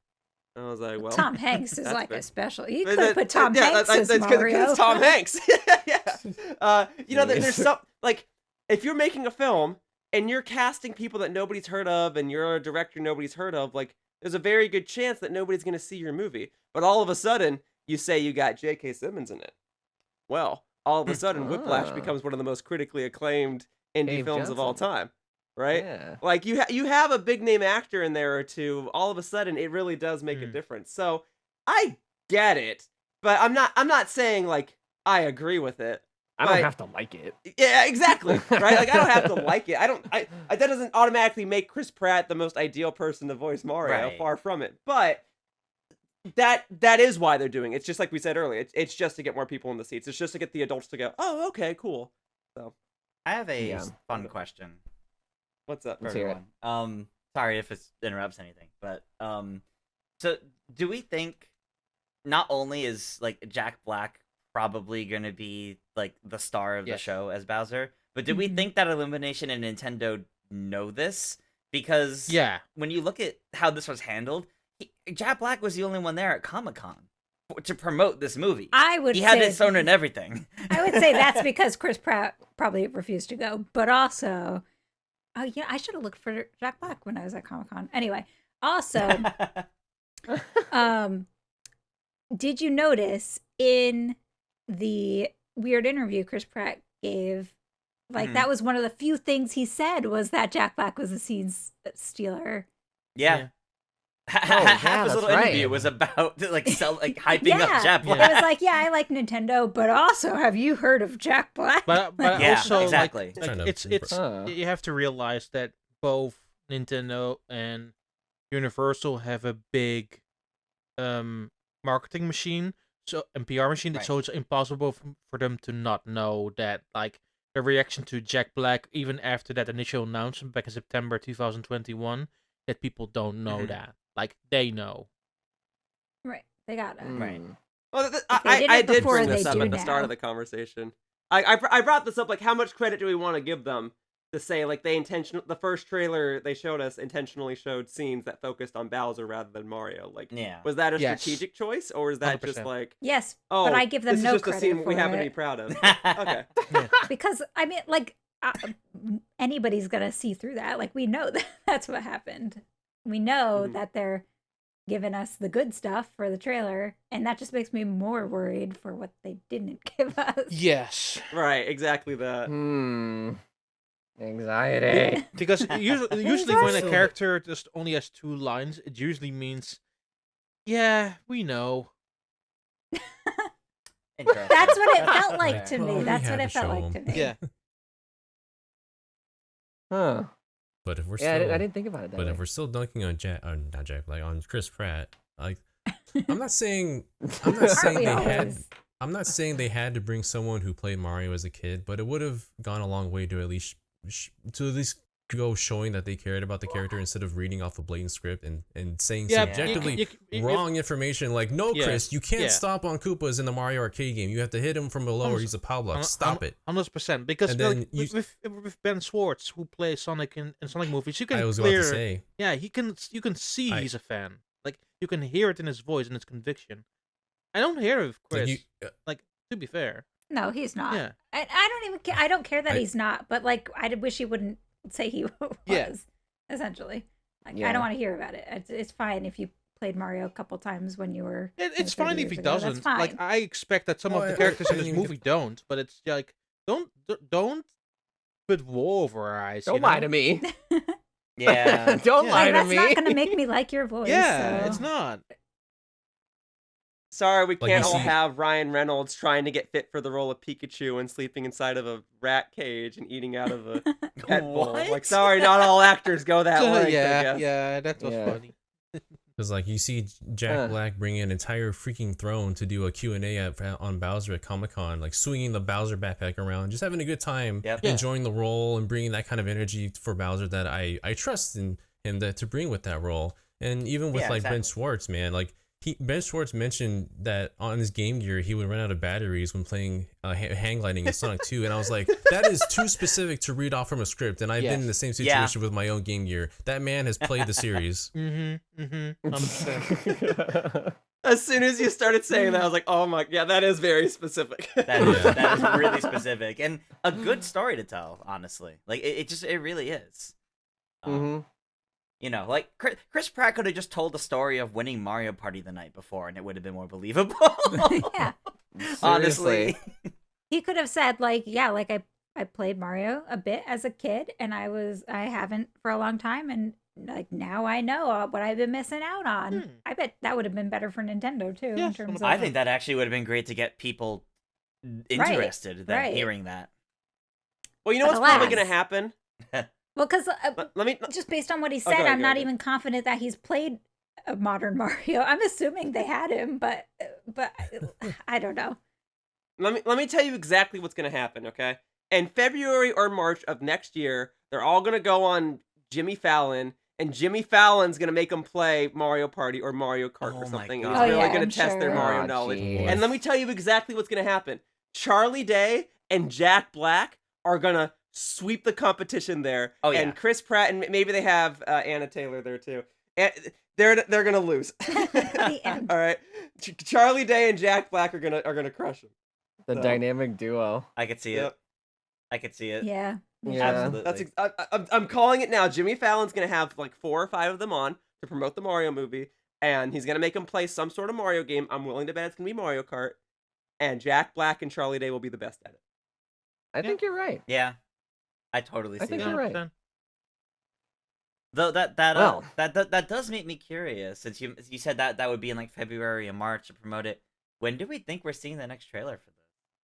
I was like, well, Tom Hanks is that's like fair. a special. You But could put Tom Hanks as that's 'cause Mario. it's Tom Hanks. Yeah. There's some like if you're making a film and you're casting people that nobody's heard of, and you're a director nobody's heard of, like there's a very good chance that nobody's going to see your movie. But all of a sudden, you say you got J.K. Simmons in it. Well, all of a sudden, Whiplash Ah. becomes one of the most critically acclaimed indie Dave films of all Johnson. time, right? Yeah. Like you have a big name actor in there or two. All of a sudden, it really does make a Mm. difference. So I get it, but I'm not saying like I agree with it. I don't But- have to like it. Yeah, exactly. Right? Like I don't have to like it. That doesn't automatically make Chris Pratt the most ideal person to voice Mario. Right. Far from it. But that is why they're doing it. It's just like we said earlier. It's just to get more people in the seats. It's just to get the adults to go, oh, okay, cool. I have a Yeah. fun question What's up? for Let's hear it. everyone. Sorry if it interrupts anything, but so do we think not only is like Jack Black probably gonna be like the star of the Yes. show as Bowser, but do we Mhm. think that Illumination and Nintendo know this? Because Yeah. when you look at how this was handled, Jack Black was the only one there at Comic-Con to promote this movie. I would He had say his phone and everything. I would say that's because Chris Pratt probably refused to go, but also, oh yeah, I should have looked for Jack Black when I was at Comic Con. Anyway, also, did you notice in the weird interview Chris Pratt gave, like Mhm. that was one of the few things he said was that Jack Black was a scene stealer. Yeah. yeah, Half his that's little interview right. was about hyping Yeah, up Jack it Black. was like, yeah, I like Nintendo, but also, have you heard of Jack Black? But Yeah, also exactly. like Trying to it's Huh. you have to realize that both Nintendo and Universal have a big marketing machine, and PR machine, Right. so it's impossible for them to not know that like the reaction to Jack Black even after that initial announcement back in September 2021 that people don't know Mhm. that. Like they know. Right, they got it. Right. Mm. Well, they did I it did before, bring this they up do at the start now. of the conversation. I brought this up, like, how much credit do we want to give them to say, like, the first trailer they showed us intentionally showed scenes that focused on Bowser rather than Mario. Like, Yeah. was that a Yes. strategic choice, or is that just 100%. like, Yes, oh, but I give them this no is just a credit scene for we happen to it. be proud of? Okay. Because I mean, like anybody's gonna see through that. Like we know that that's what happened. We know Mhm. that they're giving us the good stuff for the trailer, and that just makes me more worried for what they didn't give us. Yes. Right, exactly that. Anxiety. Because usually when a Exactly. character just only has 2 lines, it usually means, yeah, we know. Interesting. That's what it felt like to Well, me. we That's had what to it felt show like 'em. to me. Yeah. Huh. But if we're Yeah, still, I didn't think about it that but way. if we're still dunking on not Jack, like on Chris Pratt, like I'm not saying Aren't we they had. always? I'm not saying they had to bring someone who played Mario as a kid, but it would have gone a long way to at least go showing that they cared about the character instead of reading off a blatant script and saying Yeah, subjectively if- wrong information like, no, Yeah, Chris, you can't yeah. stomp on Koopas in the Mario arcade game. You have to hit him from below or he's a power block. Stop it. 100%. Because And like, then with Ben Schwartz, who plays Sonic in Sonic movies, you can I was about to clear. say. Yeah, you can see I- he's a fan. Like you can hear it in his voice and his conviction. I don't hear it with Chris. Like, To be fair. No, he's not. Yeah. I don't even care. I don't care that I- he's not. But like, I wish he wouldn't say he was. Yeah. Essentially, like I Yeah. don't want to hear about it. It's fine if you played Mario a couple times when you were. It's 30 fine if years he ago. That's doesn't. fine. Like I expect that some of Well, the I- characters I in this didn't even movie don't, but it's like don't put wool over our eyes. Don't you lie know? to me. Yeah. Don't Yeah. lie Like, to that's me. not gonna make me like your voice. Yeah, so. it's not. sorry, we Like, can't you all see- have Ryan Reynolds trying to get fit for the role of Pikachu and sleeping inside of a rat cage and eating out of a pet bowl. What? Like, sorry, not all actors go that length, I guess. yeah, that was Yeah. funny. Because like you see Jack Black bring an entire freaking throne to do a Q&A on Bowser at Comic-Con, like swinging the Bowser backpack around, just having a good time, Yep. Yeah. enjoying the role and bringing that kind of energy for Bowser that I trust in him to bring with that role. And even with Yeah, like Ben exactly. Schwartz, man, like Ben Schwartz mentioned that on his Game Gear he would run out of batteries when playing hang gliding in Sonic 2, and I was like, that is too specific to read off from a script. And I've been in the same Yeah. situation with my own Game Gear. That man has played the series. Mm-hmm. 100%. As soon as you started saying that, I was like, oh my, yeah, that is very specific. That is, Yeah. that is really specific and a good story to tell. Honestly, like it really is. hmm You know, like Chris Pratt could have just told the story of winning Mario Party the night before, and it would have been more believable. Yeah. Honestly. He could have said like, yeah, like I played Mario a bit as a kid and I haven't for a long time, and like now I know what I've been missing out on. I bet that would have been better for Nintendo too Yeah, in terms of I think that actually would have been great to get people interested than right. hearing that. Well, you know But what's probably alas. going to happen? well, because Let me. just based on what he go said, ahead, I'm go not ahead. even confident that he's played a modern Mario. I'm assuming they had him, but I don't know. Let me tell you exactly what's going to happen, okay? In February or March of next year, they're all going to go on Jimmy Fallon, and Jimmy Fallon's going to make them play Mario Party or Mario Kart Oh or my something. God. And he's Oh, really yeah, going I'm to test their sure. Mario Oh, knowledge. geez. And let me tell you exactly what's going to happen. Charlie Day and Jack Black are going to sweep the competition there. Oh, yeah. And Chris Pratt, and maybe they have Anna Taylor there too. And they're going to lose. The end. All right. Charlie Day and Jack Black are going to crush them. The So- dynamic duo. I could see it. Yep. I could see it. Yeah. Yeah. Absolutely. That's I'm calling it now. Jimmy Fallon's gonna have like 4 or 5 of them on to promote the Mario movie, and he's gonna make them play some sort of Mario game. I'm willing to bet it's gonna be Mario Kart, and Jack Black and Charlie Day will be the best at it. I think you're right. Yeah. I totally see I think that. you're right. 100%. Though that Well. that does make me curious, since you said that would be in like February and March to promote it. When do we think we're seeing the next trailer for this?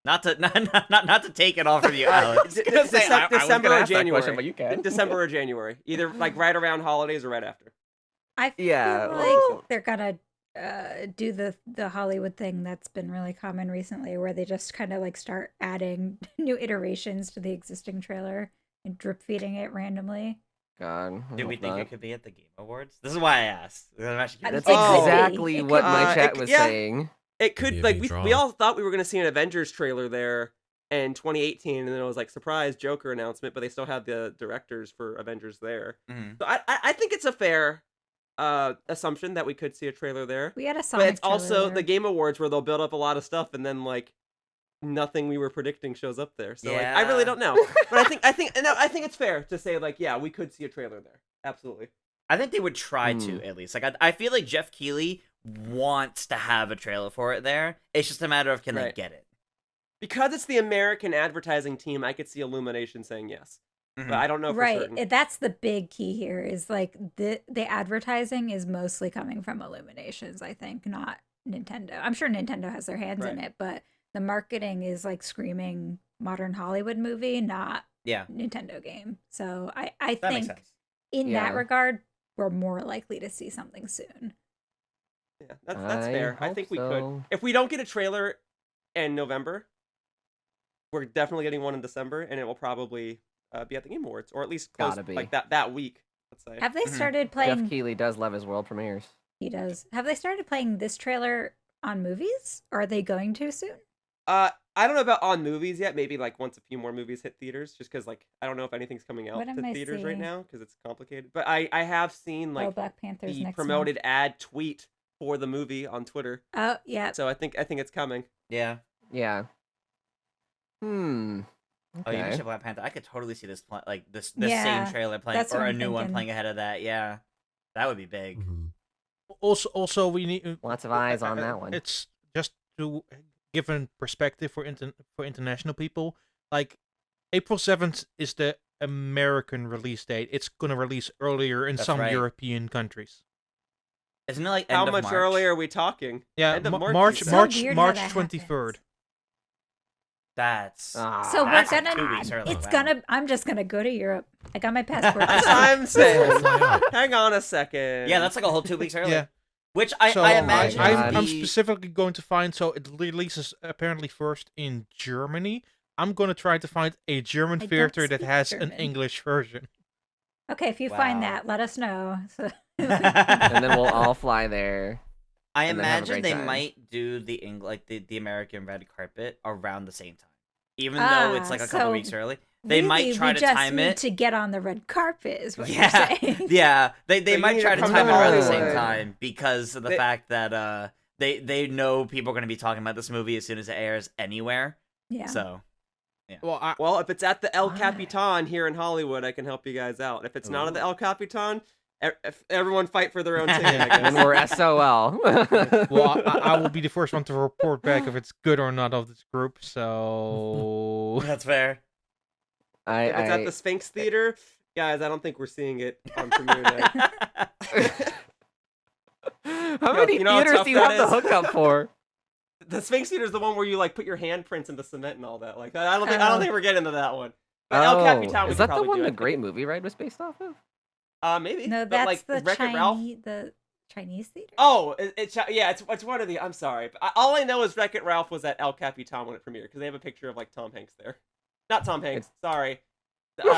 Not to take it all from you, Alex. De- Gonna say, Decem- I was December gonna or ask that January. question, but you can. December or January, either like right around holidays or right after. I feel Yeah, like well- they're gonna do the Hollywood thing that's been really common recently, where they just kind of like start adding new iterations to the existing trailer and drip feeding it randomly. God. I Do we hope think not. it could be at the Game Awards? This is why I asked. I'm actually curious. That's It could be. exactly It what could my be. chat It- was yeah. saying. It Be a could like big we draw. all thought we were gonna see an Avengers trailer there in 2018, and then it was like surprise Joker announcement, but they still had the directors for Avengers there. Mhm. So I think it's a fair assumption that we could see a trailer there. We had a Sonic But it's also trailer. the Game Awards where they'll build up a lot of stuff and then like nothing we were predicting shows up there. So like, I really Yeah. don't know. But I think it's fair to say like yeah, we could see a trailer there. Absolutely. I think they would try to at least. Like I feel like Jeff Keighley wants to have a trailer for it there. It's just a matter of can they Right. get it. Because it's the American advertising team, I could see Illumination saying yes. Mhm. But I don't know for right. certain. That's the big key here. Is like the advertising is mostly coming from Illuminations. I think, not Nintendo. I'm sure Nintendo has their hands in Right. it, but the marketing is like screaming modern Hollywood movie, not Yeah, Nintendo game. So I that makes think sense. in Yeah. that regard, we're more likely to see something soon. Yeah, that's I fair. I hope think we so. could. If we don't get a trailer in November, we're definitely getting one in December, and it will probably be at the Game Awards, or at least close Gotta be. like that week. Let's say. Have they Mhm. started Jeff playing? Keighley does love his world premieres. He does. Have they started playing this trailer on movies? Or are they going to soon? I don't know about on movies yet. Maybe like once a few more movies hit theaters, just because like I don't know if anything's coming out What am to I theaters right seeing? now because it's complicated. But I have seen Oh, like Black Panther's the next promoted ad tweet for the movie on Twitter. month. Oh, yeah. So I think it's coming. Yeah. Yeah. Oh, you Okay. mentioned Black Panther. I could totally see this like this Yeah, same trailer playing that's or what a I'm new one thinking. playing ahead of that. Yeah, that would be big. Mhm. Also, we need Lots of eyes on that one. It's just to give a perspective for international people. Like April 7th is the American release date. It's gonna release earlier in That's some right. European countries. Isn't it like How end of much March? earlier are we talking? Yeah, End of March March, you March said? So weird how March that 23rd. That's So we're that's like gonna. 2 weeks early. It's Wow. gonna. I'm just gonna go to Europe. I got my passport. That's what I'm saying. Fly out. Hang on a second. Yeah, that's like a whole 2 weeks early. Yeah. Which I So imagine my I'm God. specifically going to find. So it releases apparently first in Germany. I'm going to try to find a German I don't theater that speak has an German. English version. Okay, if you Wow. find that, let us know. So And then we'll all fly there. I and then have a imagine great they time. might do the American red carpet around the same time, even though it's like a couple so weeks early. They really, might try we to just time need it. to get on the red carpet, is what Yeah, you're saying. yeah. They So you might need try to to come time to it around the same Hollywood. time because of the They- fact that they know people are going to be talking about this movie as soon as it airs anywhere. Yeah. So Well, Well, if it's at the El Why? Capitan here in Hollywood, I can help you guys out. If it's not at the Ooh. El Capitan, if everyone fight for their own ticket, I And guess. we're SOL. well, I will be the first one to report back if it's good or not of this group. So that's fair. If it's at the Sphinx Theater, guys, I don't think we're seeing it on premiere night. How many you know how theaters tough do you that have the is? hookup for? The Sphinx Theater is the one where you like put your handprints in the cement and all that. Like I don't think we're getting into that one. But El Capitan, we is could that the probably one do, I the think. Great Movie Ride was based off of? Maybe. No, But, that's like, the Wreck-It Ralph. Chinese theater. Oh, it's one of the. I'm sorry, but all I know is Wreck-It Ralph was at El Capitan when it premiered because they have a picture of like Tom Hanks there. Not Tom Hanks. Sorry. No,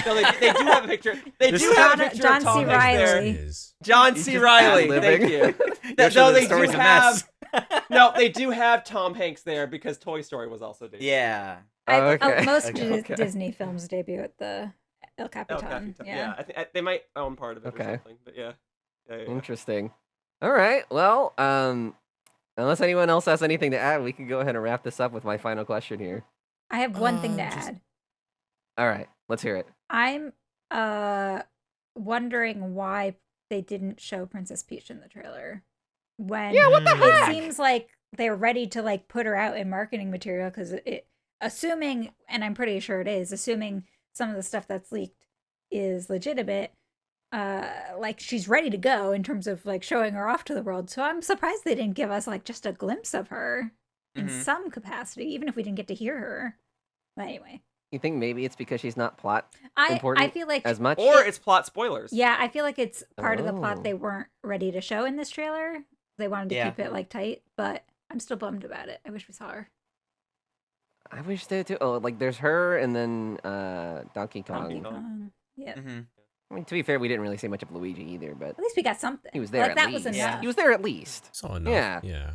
they do have a picture. They This do is have a picture John of Tom C. Hanks there. Reilly. Is. John He's C. just Riley. ad-libbing. Thank you. Yoshiller, No, the they do story's a have. mess. No, they do have Tom Hanks there because Toy Story was also debuted. Yeah. Most Okay. Disney films debut at the El El Capitan. Capitan. Yeah. Yeah, I think they might own part of it Okay. or something. But yeah. Yeah. Interesting. All right. Well, unless anyone else has anything to add, we can go ahead and wrap this up with my final question here. I have one thing to Just- add. All right. Let's hear it. I'm wondering why they didn't show Princess Peach in the trailer. When Yeah, what the Mm. it heck? seems like they're ready to like put her out in marketing material because assuming, and I'm pretty sure it is, assuming some of the stuff that's leaked is legitimate, like she's ready to go in terms of like showing her off to the world. So I'm surprised they didn't give us like just a glimpse of her in Mhm. some capacity, even if we didn't get to hear her. But anyway, You think maybe it's because she's not plot I important feel like as much? Or it's plot spoilers. yeah, I feel like it's part of the Oh. plot they weren't ready to show in this trailer. They wanted to Yeah. keep it like tight, but I'm still bummed about it. I wish we saw her. I wish they too. Oh, like there's her and then Donkey Kong. Donkey Kong. Kong. Yeah. hmm I mean, to be fair, we didn't really see much of Luigi either, but At least we got something. he was there Like at that least. was Yeah. enough. He was there at least. Saw enough. Yeah. Yeah.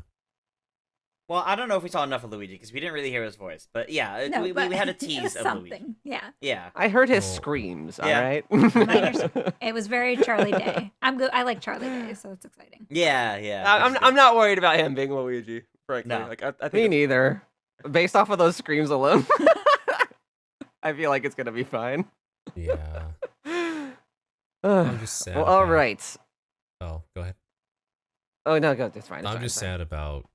Well, I don't know if we saw enough of Luigi because we didn't really hear his voice, but yeah, No, we but had a it tease was of something. Luigi. Yeah. Yeah. I heard his Oh. screams. Yeah. All right. It was very Charlie Day. I'm good. I like Charlie Day, so it's exciting. Yeah, yeah. I'm not worried about him being Luigi. Frankly, No. like I Me think neither. Based off of those screams alone, I feel like it's gonna be fine. Yeah. well, I'm just sad. all about- right. Oh, go ahead. Oh no, go. It's fine. It's I'm fine, just it's fine. sad about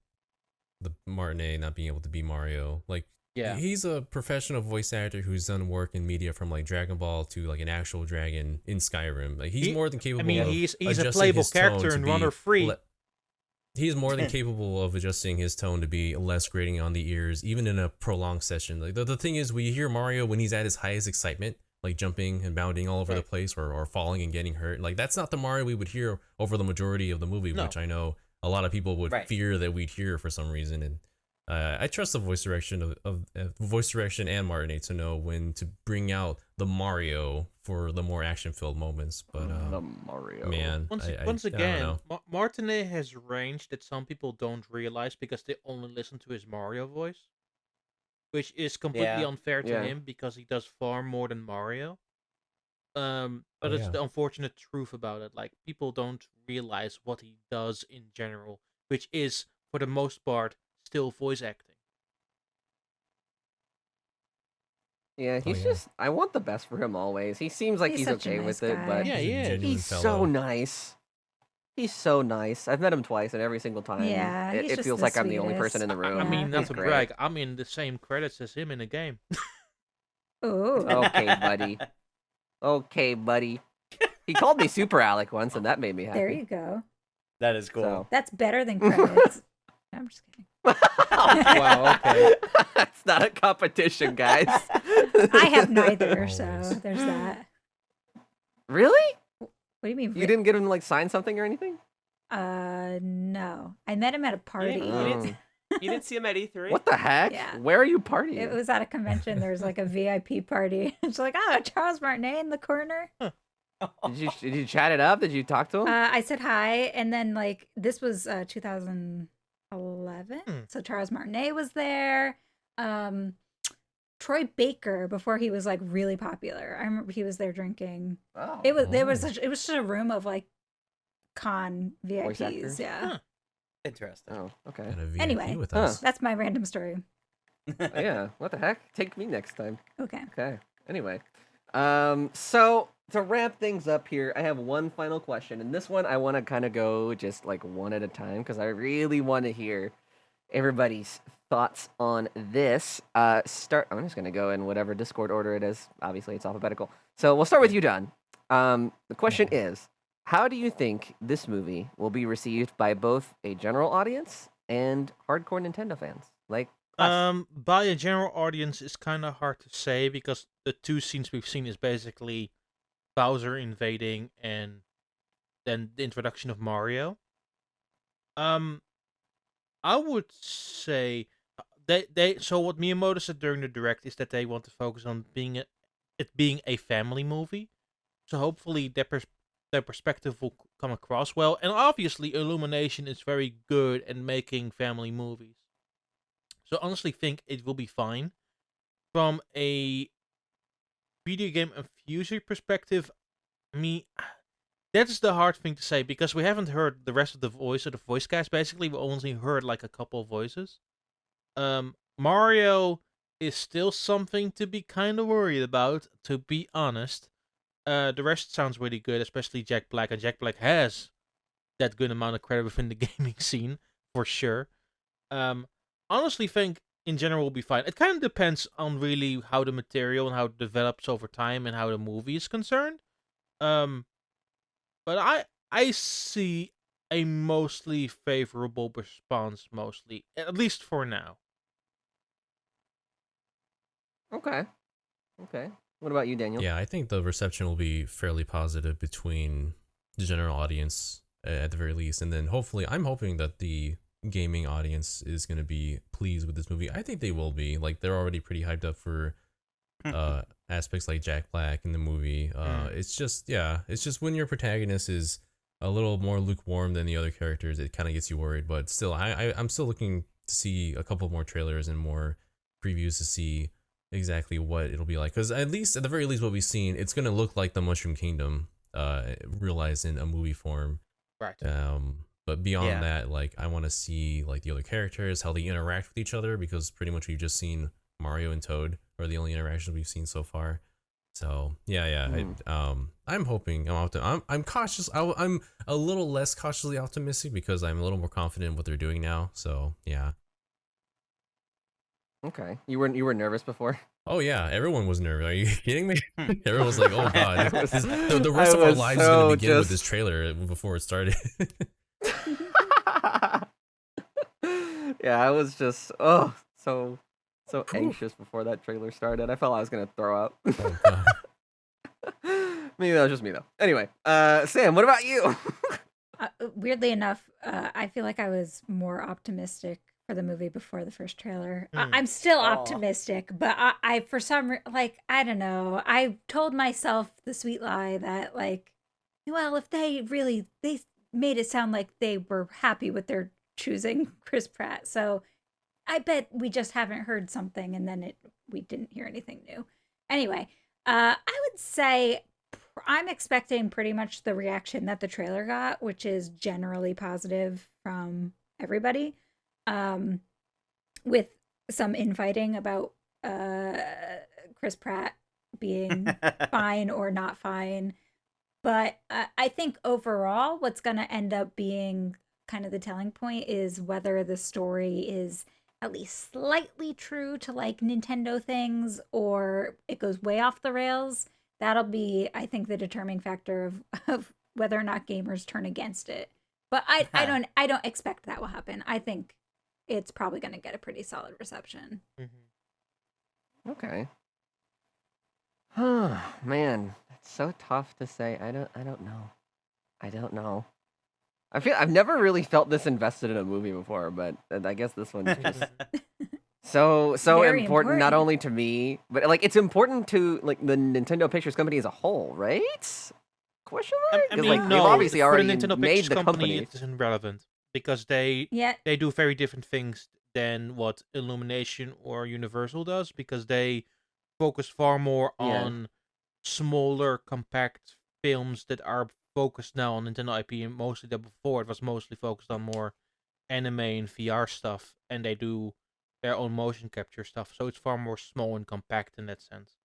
the Martinet not being able to be Mario. Like, yeah. he's a professional voice actor who's done work in media from like Dragon Ball to like an actual dragon in Skyrim. Like, he's more than capable. I mean, of he's a adjusting playable his tone character to in be Runner Free. He's more than capable of adjusting his tone to be less grating on the ears, even in a prolonged session. Like the thing is, we hear Mario when he's at his highest excitement, like jumping and bounding all over the place, or falling and getting hurt. Like, that's not the Mario we would hear over the majority of the movie, No. which I know a lot of people would Right. fear that we'd hear for some reason. And I trust the voice direction of voice direction and Martinet to know when to bring out the Mario for the more action-filled moments. But The Mario. man, Once, I once don't again, know. Martinet has range that some people don't realize because they only listen to his Mario voice, which is completely Yeah. unfair to Yeah. him because he does far more than Mario. But Oh, it's yeah. the unfortunate truth about it. Like, people don't realize what he does in general, which is, for the most part, still voice acting. Yeah, he's yeah. just. I want the best for him always. He seems like He's he's such a okay nice with it, guy. but Yeah, He's a he is. genuine he's so fellow. nice. He's so nice. I've met him twice, and every single time, Yeah, it, he's it just feels the like I'm the only person in the sweetest. room. I mean, not He's to great. brag, I'm in the same credits as him in the game. Oh. Okay, buddy. Okay, buddy. He called me Super Alec once, and that made me happy. There you go. That is cool. So. That's better than credits. No, I'm just kidding. Wow, okay. It's not a competition, guys. I have neither, so Always. there's that. Really? What do you mean? You didn't get him to like sign something or anything? No. I met him at a party. Oh. You didn't see him at E3? What the heck? Yeah. Where are you partying? It was at a convention. There was like a VIP party. It's like, oh, Charles Martinet in the corner. Did you chat it up? Did you talk to him? I said hi, and then like this was 2011, so Charles Martinet was there. Troy Baker, before he was like really popular, I remember he was there drinking. Oh. It was just a room of like con Voice VIPs. actors? Yeah. Huh. Interesting. Oh, okay. Got a VIP Anyway. with Huh. us. That's my random story. Yeah. What the heck? Take me next time. Okay. Okay. Anyway, so to wrap things up here, I have one final question, and this one I want to kind of go just like one at a time because I really want to hear everybody's thoughts on this. I'm just gonna go in whatever Discord order it is. Obviously, it's alphabetical. So we'll start with you, Don. The question is, how do you think this movie will be received by both a general audience and hardcore Nintendo fans? Like us? By a general audience is kind of hard to say because the two scenes we've seen is basically Bowser invading and then the introduction of Mario. I would say so what Miyamoto said during the direct is that they want to focus on it being a family movie. So hopefully their perspective will come across well. And obviously Illumination is very good at making family movies. So I honestly think it will be fine. From a video game enthusiast perspective, that's the hard thing to say because we haven't heard the rest of the voice cast. Basically, we only heard like a couple of voices. Mario is still something to be kind of worried about, to be honest. The rest sounds really good, especially Jack Black, and Jack Black has that good amount of credit within the gaming scene for sure. Honestly, think in general will be fine. It kind of depends on really how the material and how it develops over time and how the movie is concerned. But I see a mostly favorable response, mostly at least for now. Okay. What about you, Daniel? Yeah, I think the reception will be fairly positive between the general audience at the very least, and then hopefully, I'm hoping that the gaming audience is going to be pleased with this movie. I think they will be. Like, they're already pretty hyped up for aspects like Jack Black in the movie. It's just when your protagonist is a little more lukewarm than the other characters, it kind of gets you worried. But still, I'm still looking to see a couple more trailers and more previews to see exactly what it'll be like. Because at the very least, what we've seen, it's going to look like the Mushroom Kingdom, realized in a movie form. Right. But beyond that, like, I want to see like the other characters, how they interact with each other, because pretty much we've just seen Mario and Toad are the only interactions we've seen so far. So I'm hoping. I'm cautious. I'm a little less cautiously optimistic because I'm a little more confident in what they're doing now. So yeah. Okay. You were nervous before? Oh yeah, everyone was nervous. Are you kidding me? Everyone was like, "Oh god, I was- the rest I of our was lives is so gonna begin with just- this trailer before it started." Yeah, I was just so anxious before that trailer started. I felt I was gonna throw up. Oh god. Maybe that was just me though. Anyway, Sam, what about you? Weirdly enough, I feel like I was more optimistic for the movie before the first trailer. I'm still optimistic, but I for some like, I don't know. I told myself the sweet lie that like, well, if they made it sound like they were happy with their choosing Chris Pratt, so I bet we just haven't heard something, and then we didn't hear anything new. Anyway, I would say I'm expecting pretty much the reaction that the trailer got, which is generally positive from everybody, with some infighting about Chris Pratt being fine or not fine. But I think overall, what's going to end up being kind of the telling point is whether the story is at least slightly true to like Nintendo things or it goes way off the rails. That'll be, I think, the determining factor of whether or not gamers turn against it. But I Huh. don't expect that will happen. I think it's probably going to get a pretty solid reception. Okay. Man, it's so tough to say. I don't know. I don't know. I've never really felt this invested in a movie before, but I guess this one's just so Very important, not important. only to me, but like it's important to like the Nintendo Pictures Company as a whole, right? Question mark? I 'Cause, mean, like, they've no. obviously For already the Nintendo made Pictures the company, company. it isn't relevant because they Yeah, do very different things than what Illumination or Universal does, because they focus far more Yeah. on smaller, compact films that are focused now on Nintendo IP, and mostly that before it was mostly focused on more anime and VR stuff, and they do their own motion capture stuff, so it's far more small and compact in that sense.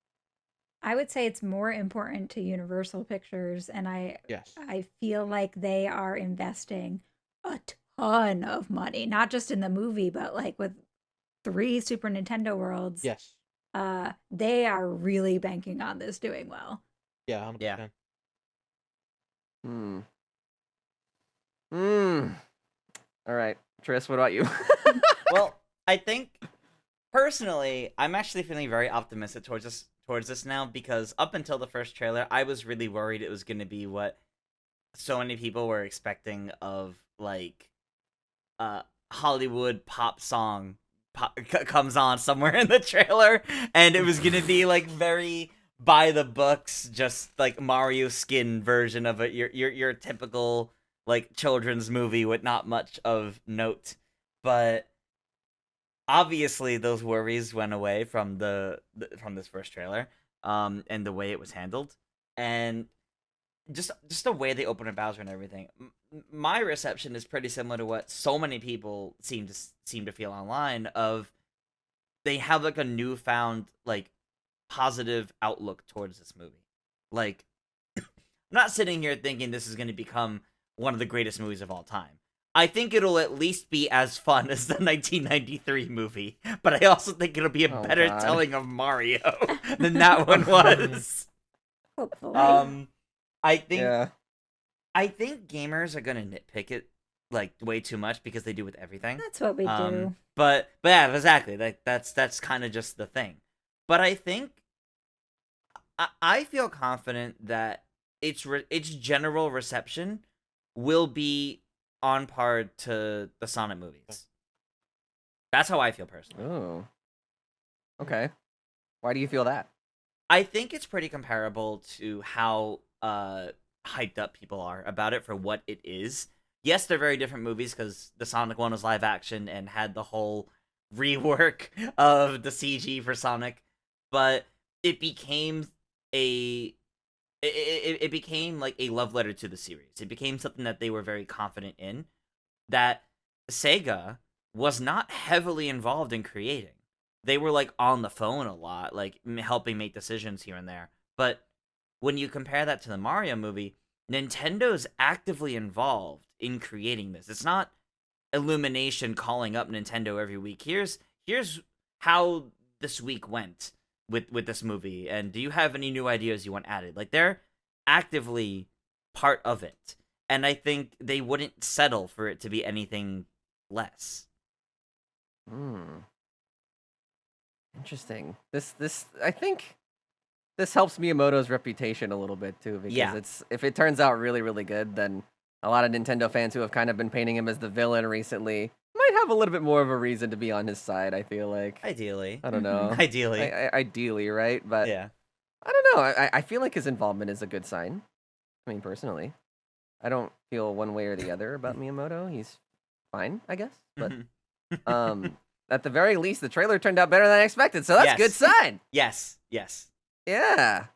I would say it's more important to Universal Pictures, and Yes. I feel like they are investing a ton of money, not just in the movie, but like with 3 Super Nintendo Worlds. Yes. They are really banking on this doing well. Yeah, 100%. Hmm. Hmm. All right, Tris, what about you? Well, I think personally, I'm actually feeling very optimistic towards this now, because up until the first trailer, I was really worried it was going to be what so many people were expecting of like Hollywood pop song comes on somewhere in the trailer, and it was going to be like very by the books, just like Mario skin version of it, your typical like children's movie with not much of note. But obviously those worries went away from from this first trailer, and the way it was handled, and just the way they open a Bowser and everything. My reception is pretty similar to what so many people seem to feel online. Of they have like a newfound like positive outlook towards this movie. Like, I'm not sitting here thinking this is going to become one of the greatest movies of all time. I think it'll at least be as fun as the 1993 movie, but I also think it'll be a Oh, better God. telling of Mario than that one was. Hopefully. I think Yeah. I think gamers are gonna nitpick it like way too much, because they do with everything. That's what we do. But yeah, exactly. Like that's kind of just the thing. But I think I feel confident that its general reception will be on par to the Sonic movies. That's how I feel personally. Oh. Okay. Why do you feel that? I think it's pretty comparable to how hyped up people are about it for what it is. Yes, they're very different movies, because the Sonic one was live action and had the whole rework of the CG for Sonic, but it became it became like a love letter to the series. It became something that they were very confident in, that Sega was not heavily involved in creating. They were like on the phone a lot, like helping make decisions here and there. But when you compare that to the Mario movie, Nintendo's actively involved in creating this. It's not Illumination calling up Nintendo every week. Here's how this week went with this movie, and do you have any new ideas you want added? Like, they're actively part of it, and I think they wouldn't settle for it to be anything less. Hmm. Interesting. This I think this helps Miyamoto's reputation a little bit too, because Yeah. it's if it turns out really, really good, then a lot of Nintendo fans who have kind of been painting him as the villain recently might have a little bit more of a reason to be on his side, I feel like. Ideally. I don't know. Ideally. Ideally, right? But Yeah. I don't know. I feel like his involvement is a good sign. I mean, personally, I don't feel one way or the other about Miyamoto. He's fine, I guess. But Mhm. at the very least, the trailer turned out better than I expected, so that's a good Yes. sign. Yes. Yeah.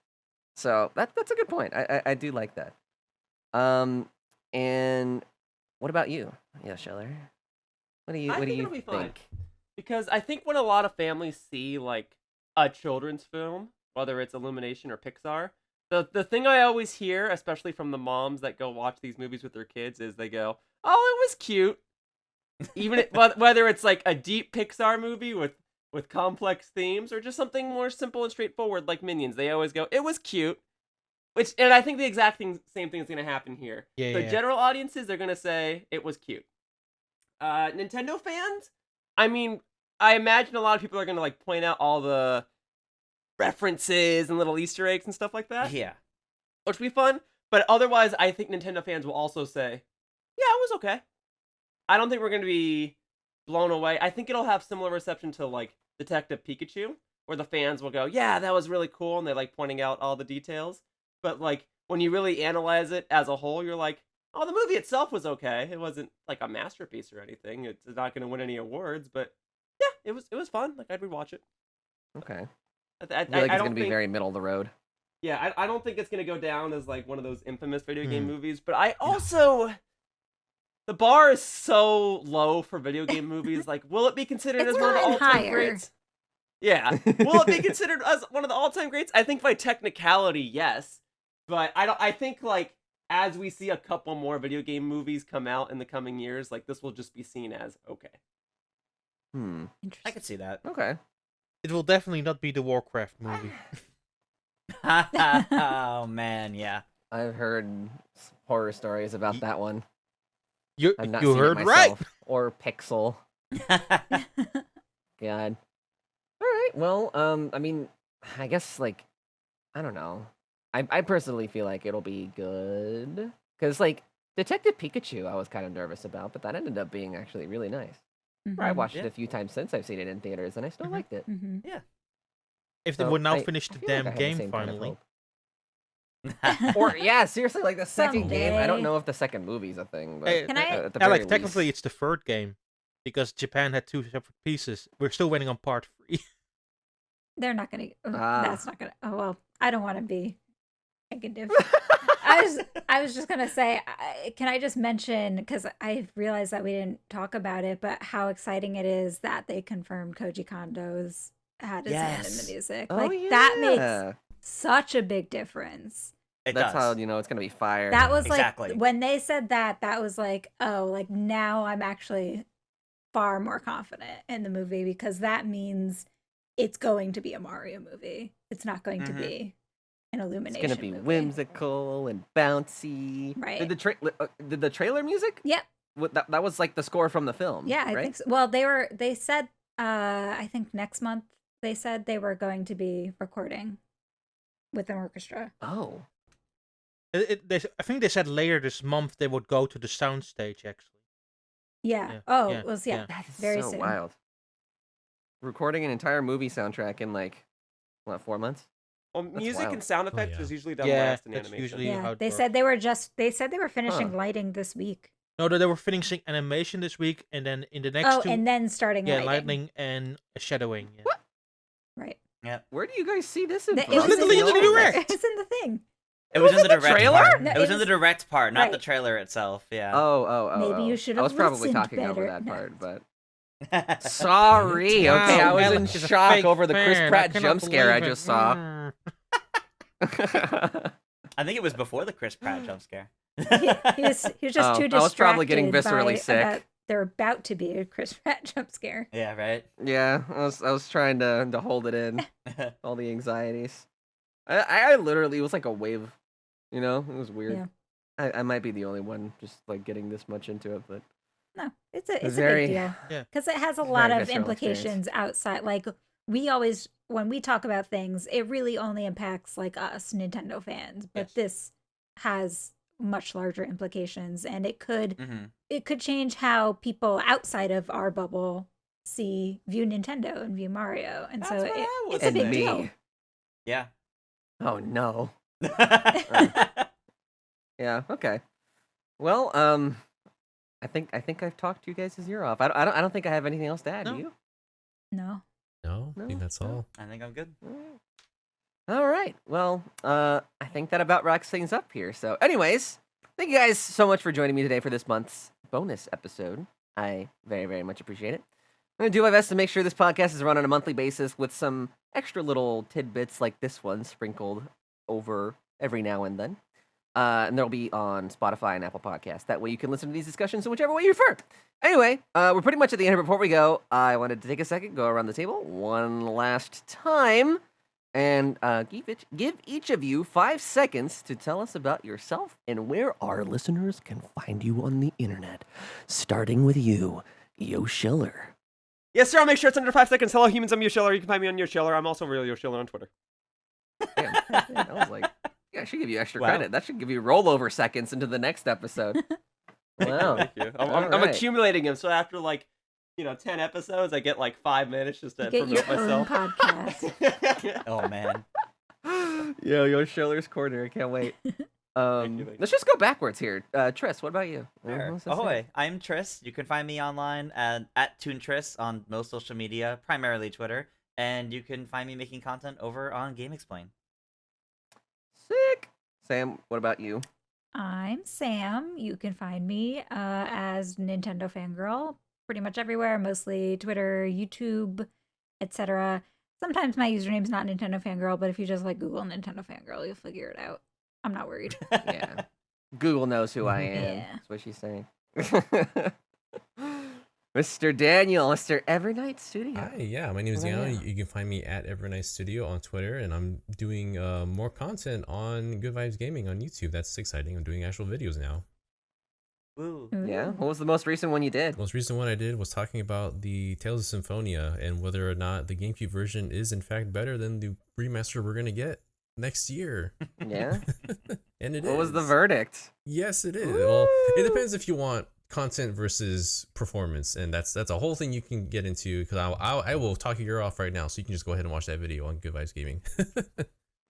So that's a good point. I do like that. And what about you, Yoshiller? What do you I what do think you it'll be fine. think? Because I think when a lot of families see like a children's film, whether it's Illumination or Pixar, the thing I always hear, especially from the moms that go watch these movies with their kids, is they go, "Oh, it was cute." Even whether it's like a deep Pixar movie with complex themes, or just something more simple and straightforward like Minions, they always go, "It was cute." and I think the exact same thing is going to happen here. Yeah, The yeah. general audiences are going to say it was cute. Nintendo fans, I mean, I imagine a lot of people are going to like point out all the references and little Easter eggs and stuff like that, Yeah. which will be fun. But otherwise, I think Nintendo fans will also say, yeah, it was okay. I don't think we're going to be blown away. I think it'll have similar reception to like Detective Pikachu, where the fans will go, yeah, that was really cool, and they're like pointing out all the details. But like when you really analyze it as a whole, you're like, oh, the movie itself was okay. It wasn't like a masterpiece or anything. It's not going to win any awards, but yeah, it was fun. Like I'd rewatch it. Okay. I I feel like don't it's gonna be think, very middle of the road. yeah, I don't think it's gonna go down as like one of those infamous video game movies. But I also, the bar is so low for video game movies. Like, will it be considered It's as one of the gotten all-time higher. greats? Yeah. Will it be considered as one of the all-time greats? I think by technicality, yes. But I think like as we see a couple more video game movies come out in the coming years, like this will just be seen as okay. Hmm. I Interesting. could see that. Okay. It will definitely not be the Warcraft movie. Oh man, yeah. I've heard horror stories about that one. You I've not you seen heard it right. myself. Or Pixel. God. All right. Well, I mean, I guess like, I don't know. I personally feel like it'll be good because like Detective Pikachu, I was kind of nervous about, but that ended up being actually really nice. I watched it Yeah. a few times since I've seen it in theaters, and I still liked it. Mm-hmm. If they So would now I finish the feel like I damn have the game same kind of finally. hope. Or yeah, seriously, like the second game. I Someday. don't know if the second movie's a thing, but Hey, Can I- at the very Alec, technically least. it's the third game because Japan had 2 separate pieces. We're still waiting on part 3. They're not gonna. Ah. That's not gonna. Oh well, I don't want to be negative. I was just gonna say, can I just mention, because I realized that we didn't talk about it, but how exciting it is that they confirmed Koji Kondo's had his hand in Yes. the music. Oh, Like that yeah. makes such a big difference. It That's does. how you know it's gonna be fire. That was Exactly. like when they said that, that was like, oh, like now I'm actually far more confident in the movie because that means it's going to be a Mario movie. It's not going to Mhm. be an It's Illumination gonna be movie. whimsical and bouncy. Right. Did the trailer music? Yep. That was like the score from the film. Yeah, I right? think so. Well, they said I think next month they said they were going to be recording with an orchestra. Oh. I think they said later this month they would go to the soundstage actually. Yeah. Yeah, Oh, yeah, it was yeah. That is very so soon. wild. Recording an entire movie soundtrack in like what, 4 months? Well, music wild. and sound effects yeah. is usually done Yeah, last in that's animation. usually how Yeah, it they works. said they said they were finishing Huh. lighting this week. No, they were finishing animation this week, and then in the next Oh, 2, and then starting yeah, lighting. lightning and shadowing. Yeah. Right. Where do you guys see this It in? was Literally in the direct. It's in the thing. It was in the direct trailer? part. No, it was it in the was- direct part, not the right. trailer itself. Yeah. Oh. Maybe you should I was have probably listened talking over better. that No. part, but sorry. Wow, Okay, I was in Alex is a shock fake over the Chris fan. I Pratt cannot jump scare I believe it. just saw. I think it was before the Chris Pratt jump scare. he was just Oh, too distracted. I was probably getting by viscerally sick. about- they're about to be a Chris Pratt jump scare. Yeah, right. Yeah, I was trying to hold it in, all the anxieties. I literally, it was like a wave, you know? It was weird. Yeah. I might be the only one just like getting this much into it, but No, it's a very- big deal. Yeah. Because it has a It's a lot very of visceral implications outside. Like we always, when we talk about things, it really only impacts like us Nintendo fans. But Yes. this has much larger implications, and it could hmm change how people outside of our bubble view Nintendo and view Mario, and so That's what I was it's a and big me. deal. Yeah. Oh no. Yeah. Okay. Well, I think I've talked you guys' ear off. I don't think I have anything else to add. No. Do you? No, No, I think that's all. I think I'm good. All right. Well, I think that about wraps things up here. So, anyways, thank you guys so much for joining me today for this month's bonus episode. I very, very much appreciate it. I'm going to do my best to make sure this podcast is run on a monthly basis with some extra little tidbits like this one sprinkled over every now and then. And they'll be on Spotify and Apple Podcasts. That way you can listen to these discussions in whichever way you prefer. Anyway, we're pretty much at the end. Before we go, I wanted to take a second, go around the table one last time. And give each of you 5 seconds to tell us about yourself and where our listeners can find you on the internet. Starting with you, Yoshiller. Yes, sir. I'll make sure it's under 5 seconds. Hello, humans. I'm Yoshiller. You can find me on Yoshiller. I'm also real Yoshiller on Twitter. Damn, that was like, yeah, I should give you extra Wow. credit. That should give you rollover seconds into the next episode. Wow. Thank you. I'm Alright. accumulating them, so after 10 episodes, I get 5 minutes just to You get your promote own myself. podcast. Oh man. Yo, Yoshiller's corner. I can't wait. Thank you. Let's just go backwards here. Tris, what about you? Sure. What's this Ahoy, say? I'm Tris. You can find me online at ToonTris on most social media, primarily Twitter. And you can find me making content over on Game Explain. Sick. Sam, what about you? I'm Sam. You can find me as NintendoFanGirl pretty much everywhere, mostly Twitter, YouTube, etc. Sometimes my username's not NintendoFanGirl, but if you just Google NintendoFanGirl, you'll figure it out. I'm not worried. Yeah. Google knows who I am. Yeah. That's what she's saying. Mr. Daniel, Mr. Evernight Studio. Hi, yeah, my name is What about Daniel. you? You can find me at Evernight Studio on Twitter, and I'm doing more content on Good Vibes Gaming on YouTube. That's exciting. I'm doing actual videos now. Woo. Yeah. Ooh. What was the most recent one you did? Most recent one I did was talking about the Tales of Symphonia and whether or not the GameCube version is in fact better than the remaster we're gonna get next year. Yeah. And it is. What was the verdict? Yes, it is. Well, it depends if you want content versus performance, and that's a whole thing you can get into. Because I will talk your ear off right now, so you can just go ahead and watch that video on Good Vibes Gaming.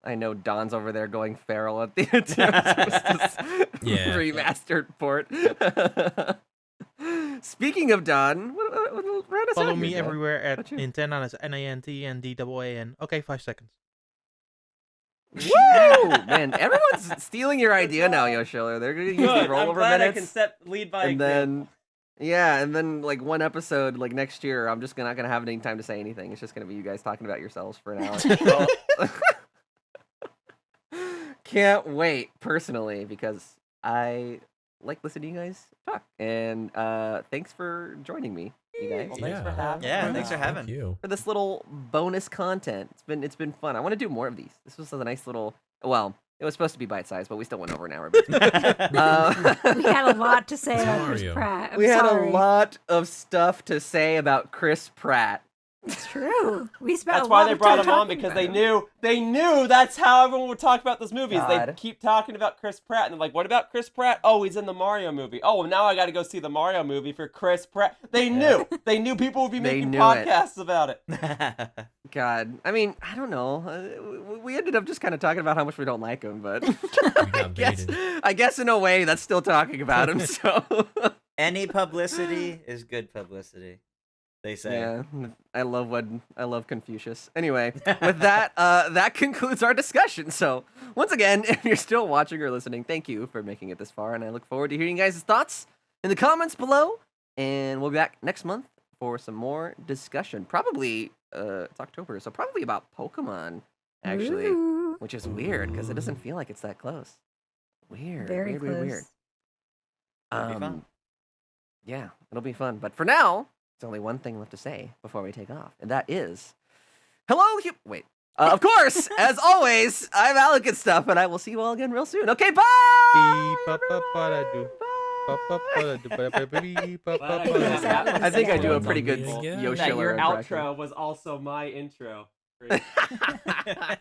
I know Don's over there going feral at the attempt with this Yeah. remastered port. Speaking of Don, round us Follow out me here, Dad. everywhere at What you- Nintendaan. That's NINTNDAAN. Okay, 5 seconds. Woo! Man, everyone's stealing your idea now, Yoshiller. They're gonna use the Good. I'm rollover glad I minutes, can lead by and example. then yeah, and then one episode next year, I'm just not gonna have any time to say anything. It's just gonna be you guys talking about yourselves for an hour. Can't wait personally because I like listening to you guys talk, and thanks for joining me, you guys. Well, thanks for having me. Yeah, thanks for Thank having. you. For this little bonus content. It's been fun. I want to do more of these. This was a nice little. Well, it was supposed to be bite sized, but we still went over an hour. We had a lot to say about Chris Mario. Pratt. I'm We had sorry. a lot of stuff to say about Chris Pratt. It's true. We spent That's a why lot they of brought time him on talking because about they him. knew that's how everyone would talk about those movies. They God. keep talking about Chris Pratt and they're like, "What about Chris Pratt? Oh, he's in the Mario movie. Oh, well, now I got to go see the Mario movie for Chris Pratt." They knew. They knew people would be They making knew it. podcasts about it. God, I mean, I don't know. We ended up just kind of talking about how much we don't like him, but We got baited. I guess in a way that's still talking about him. So Any publicity is good publicity, they say. yeah, I love Confucius. Anyway, with that, that concludes our discussion. So once again, if you're still watching or listening, thank you for making it this far, and I look forward to hearing you guys' thoughts in the comments below. And we'll be back next month for some more discussion. Probably it's October, so probably about Pokemon, actually, Ooh, which is weird because it doesn't feel like it's that close. Weird, very weird, close. weird, weird. It'll be fun. Yeah, it'll be fun. But for now, there's only one thing left to say before we take off, and that is, hello, wait. Of course, as always, I'm alecandstuff, and I will see you all again real soon. Okay, bye. Beep-a-pa-pa-da-doo. I think I do a pretty good Yeah. Yoshiller That your impression. outro was also my intro. Bye.